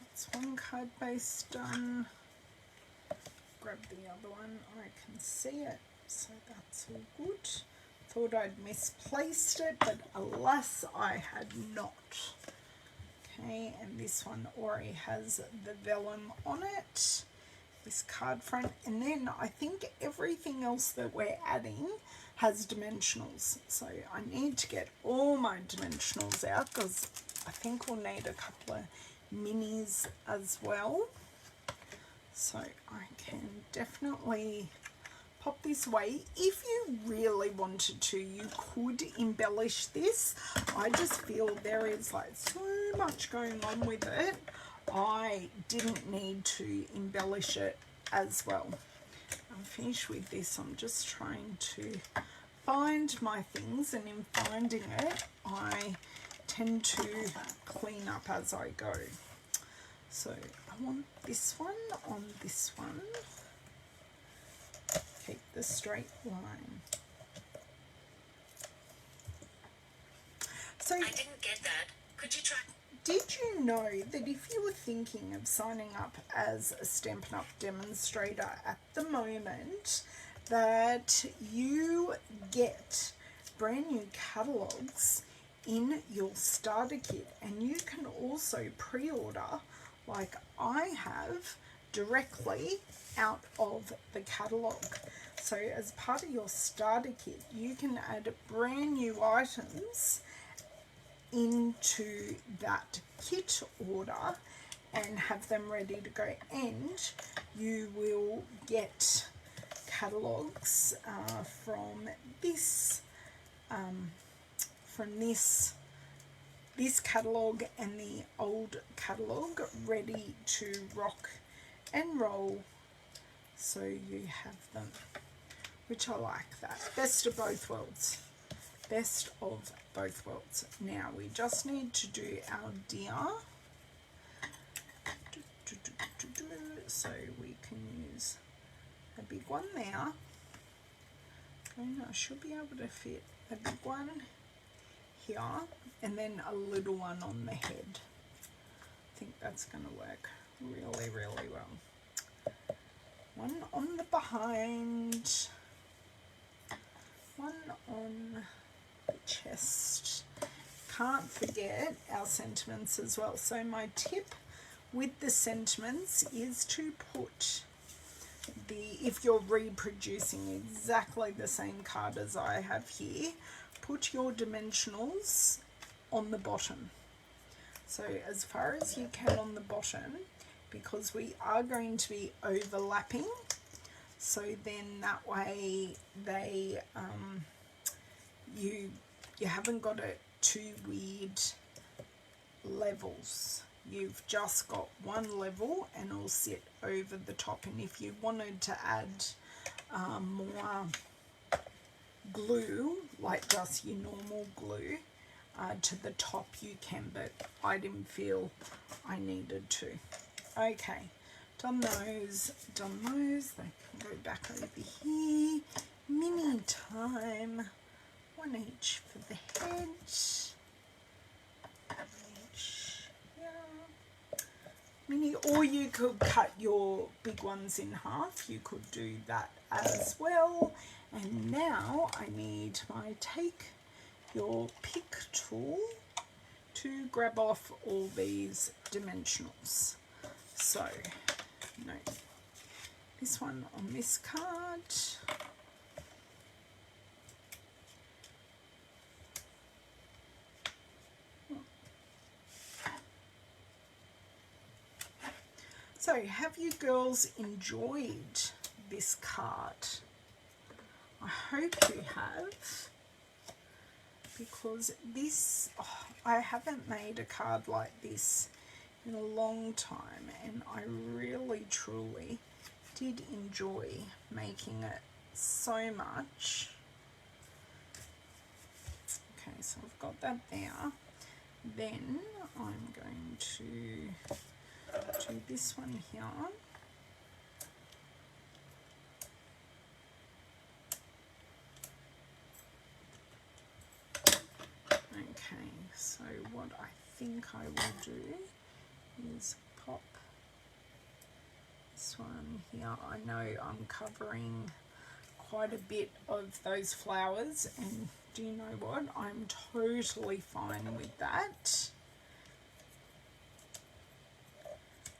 [SPEAKER 1] That's one card base done. Grab the other one, I can see it, so that's all good. Thought I'd misplaced it, but alas, I had not. Okay, and this one already has the vellum on it, this card front, and then I think everything else that we're adding has dimensionals. So I need to get all my dimensionals out, because I think we'll need a couple of minis as well. So I can definitely pop this away. If you really wanted to, you could embellish this. I just feel there is like so much going on with it. I didn't need to embellish it as well. I'm finished with this. I'm just trying to find my things, and in finding it, I tend to clean up as I go. So I want this one on this one. Keep the straight line. So
[SPEAKER 2] I didn't get that. Could you try?
[SPEAKER 1] Did you know that if you were thinking of signing up as a Stampin' Up! Demonstrator at the moment, that you get brand new catalogues in your starter kit, and you can also pre-order, like I have, directly out of the catalogue. So as part of your starter kit, you can add brand new items into that kit order and have them ready to go, and you will get catalogues from this catalogue and the old catalogue ready to rock and roll, so you have them, which I like that. Best of both worlds. Best of both worlds. Now we just need to do our deer. So we can use a big one there. And I should be able to fit a big one here, and then a little one on the head. I think that's going to work really well. one on the behind, one on the chest. Can't forget our sentiments as well. So my tip with the sentiments is to put if you're reproducing exactly the same card as I have here, put your dimensionals on the bottom. So as far as you can on the bottom, because we are going to be overlapping, so then that way they you haven't got it two weird levels. You've just got one level and it'll sit over the top. And if you wanted to add more glue, like just your normal glue, to the top you can, but I didn't feel I needed to. Okay, done those. They can go back over here. Mini time. One each for the head. Mini, or you could cut your big ones in half. You could do that as well. And now I need my take your pick tool to grab off all these dimensionals. So, no, this one on this card. So, have you girls enjoyed this card? I hope you have, because this, I haven't made a card like this in a long time, and I really truly did enjoy making it so much. Okay, so I've got that there. Then I'm going to do this one here. Okay, so what I think I will do is pop this one here. I know I'm covering quite a bit of those flowers, and do you know what? I'm totally fine with that.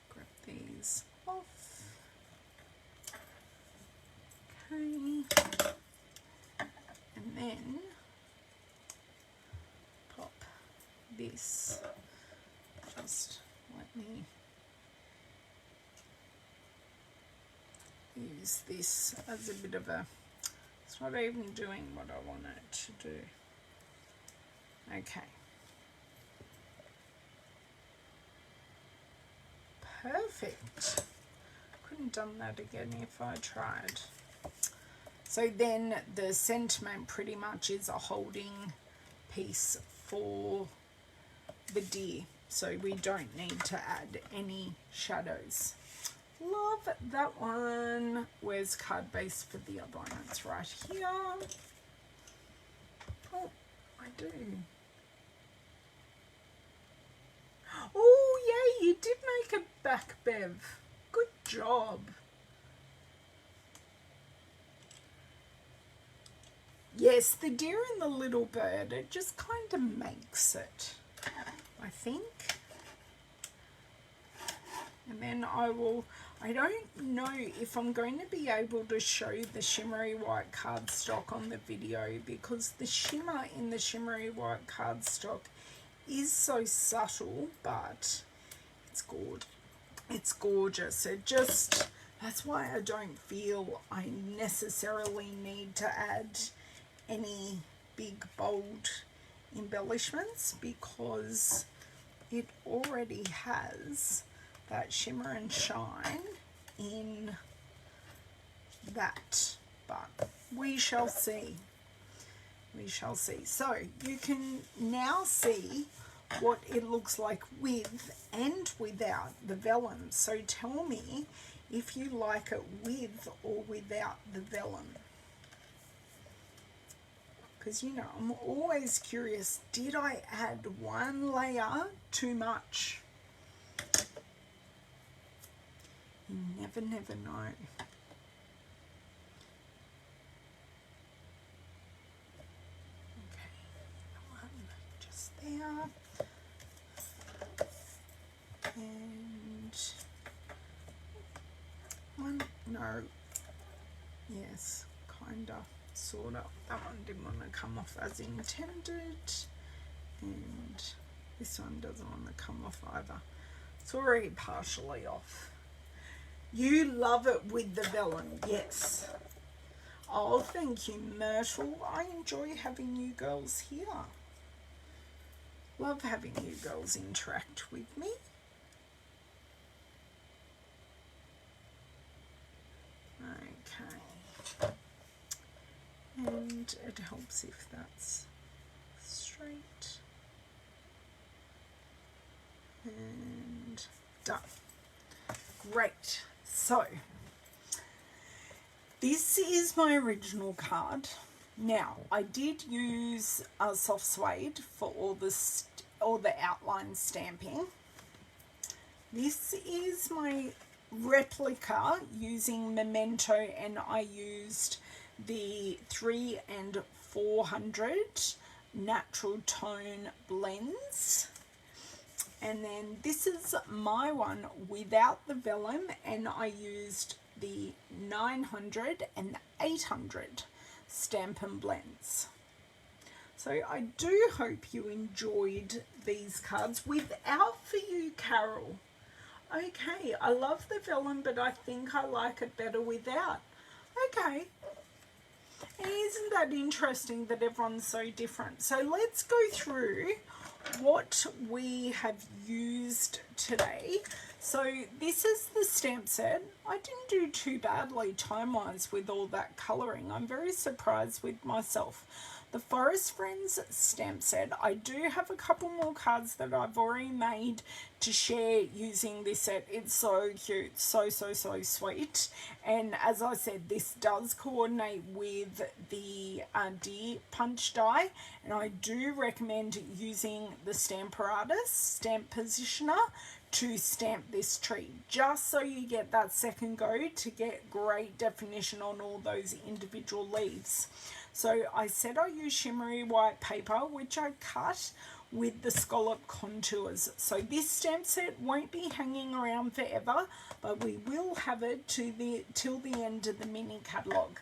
[SPEAKER 1] Grab these off. Okay. And then pop this. Just let me use this as a bit of a, it's not even doing what I want it to do. Okay. Perfect. Couldn't have done that again if I tried. So then the sentiment pretty much is a holding piece for the deer. So we don't need to add any shadows. Love that one. Where's card base for the other one? It's right here. Oh, I do. Oh, yeah, you did make a back bev. Good job. Yes, the deer and the little bird, it just kind of makes it, I think. And then I don't know if I'm going to be able to show the shimmery white cardstock on the video, because the shimmer in the shimmery white cardstock is so subtle, but it's gorgeous. It's gorgeous. It just, that's why I don't feel I necessarily need to add any big bold embellishments, because it already has that shimmer and shine in that, but we shall see. We shall see. So you can now see what it looks like with and without the vellum. So tell me if you like it with or without the vellum. Because, you know, I'm always curious, did I add one layer too much? You never know. No. Yes, kinda, sorta. That one didn't want to come off as intended. And this one doesn't want to come off either. It's already partially off. You love it with the vellum, yes. Oh, thank you, Myrtle. I enjoy having you girls here. Love having you girls interact with me. Okay. And it helps if that's straight. And done. Great. So, this is my original card. Now, I did use a soft suede for all the outline stamping. This is my replica using Memento, and I used the 3 and 400 natural tone blends. And then this is my one without the vellum, and I used the 900 and the 800 Stampin blends. So I do hope you enjoyed these cards. Without for you, Carol. Okay, I love the vellum, but I think I like it better without. Okay. And isn't that interesting that everyone's so different? So let's go through what we have used today. So this is the stamp set. I didn't do too badly time-wise with all that colouring. I'm very surprised with myself. The Forest Friends stamp set. I do have a couple more cards that I've already made to share using this set. It's so cute, so sweet. And as I said, this does coordinate with the deer punch die, and I do recommend using the Stamparatus stamp positioner to stamp this tree, just so you get that second go to get great definition on all those individual leaves. So I said I use shimmery white paper, which I cut with the scallop contours. So this stamp set won't be hanging around forever, but we will have it till the end of the mini catalogue.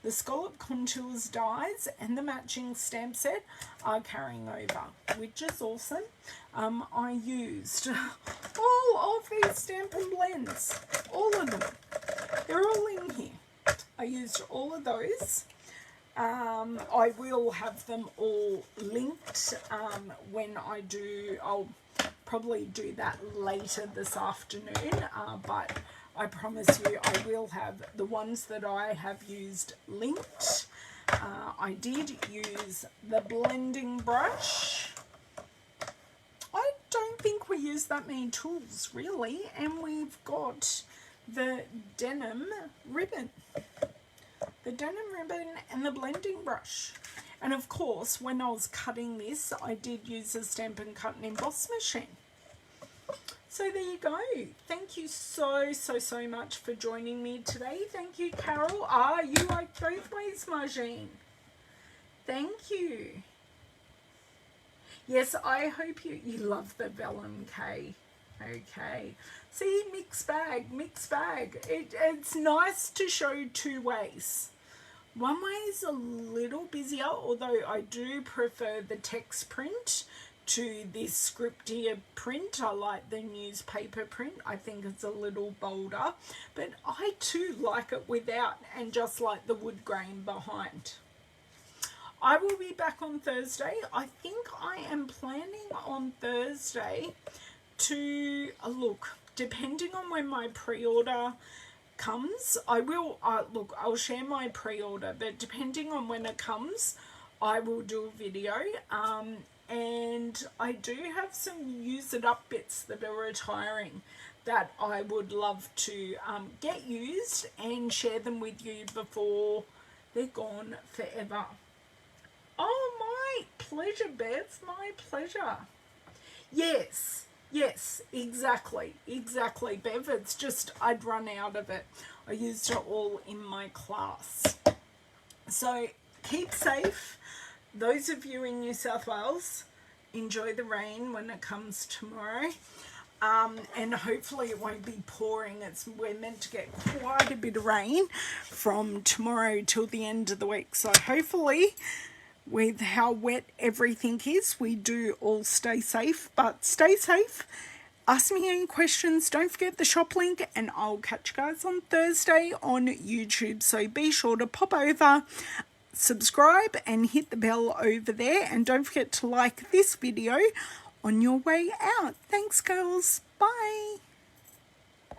[SPEAKER 1] The scallop contours dies and the matching stamp set are carrying over, which is awesome. I used all of these Stampin blends, all of them. They're all in here. I used all of those. I will have them all linked when I do. I'll probably do that later this afternoon, but I promise you I will have the ones that I have used linked. I did use the blending brush. I don't think we use that many tools really, and we've got the denim ribbon. The denim ribbon and the blending brush. And of course, when I was cutting this, I did use a Stampin' Cut and Emboss machine. So there you go. Thank you so much for joining me today. Thank you, Carol. You like both ways, Margine. Thank you. Yes, I hope you love the vellum, Kay. Okay. See, mixed bag. It's nice to show two ways. One way is a little busier, although I do prefer the text print to this scriptier print. I like the newspaper print. I think it's a little bolder, but I too like it without and just like the wood grain behind. I will be back on Thursday. I think I am planning on Thursday to look, depending on when my pre-order comes, I will I'll share my pre-order, but depending on when it comes, I will do a video. And I do have some use it up bits that are retiring that I would love to get used and share them with you before they're gone forever. Oh, my pleasure, Bev, my pleasure. Yes, exactly, Bev. It's just I'd run out of it. I used it all in my class. So keep safe. Those of you in New South Wales, enjoy the rain when it comes tomorrow. and hopefully it won't be pouring. We're meant to get quite a bit of rain from tomorrow till the end of the week. So hopefully, with how wet everything is, we do all stay safe. But stay safe. Ask me any questions. Don't forget the shop link, and I'll catch you guys on Thursday on YouTube. So be sure to pop over, subscribe, and hit the bell over there. And don't forget to like this video on your way out. Thanks, girls. Bye.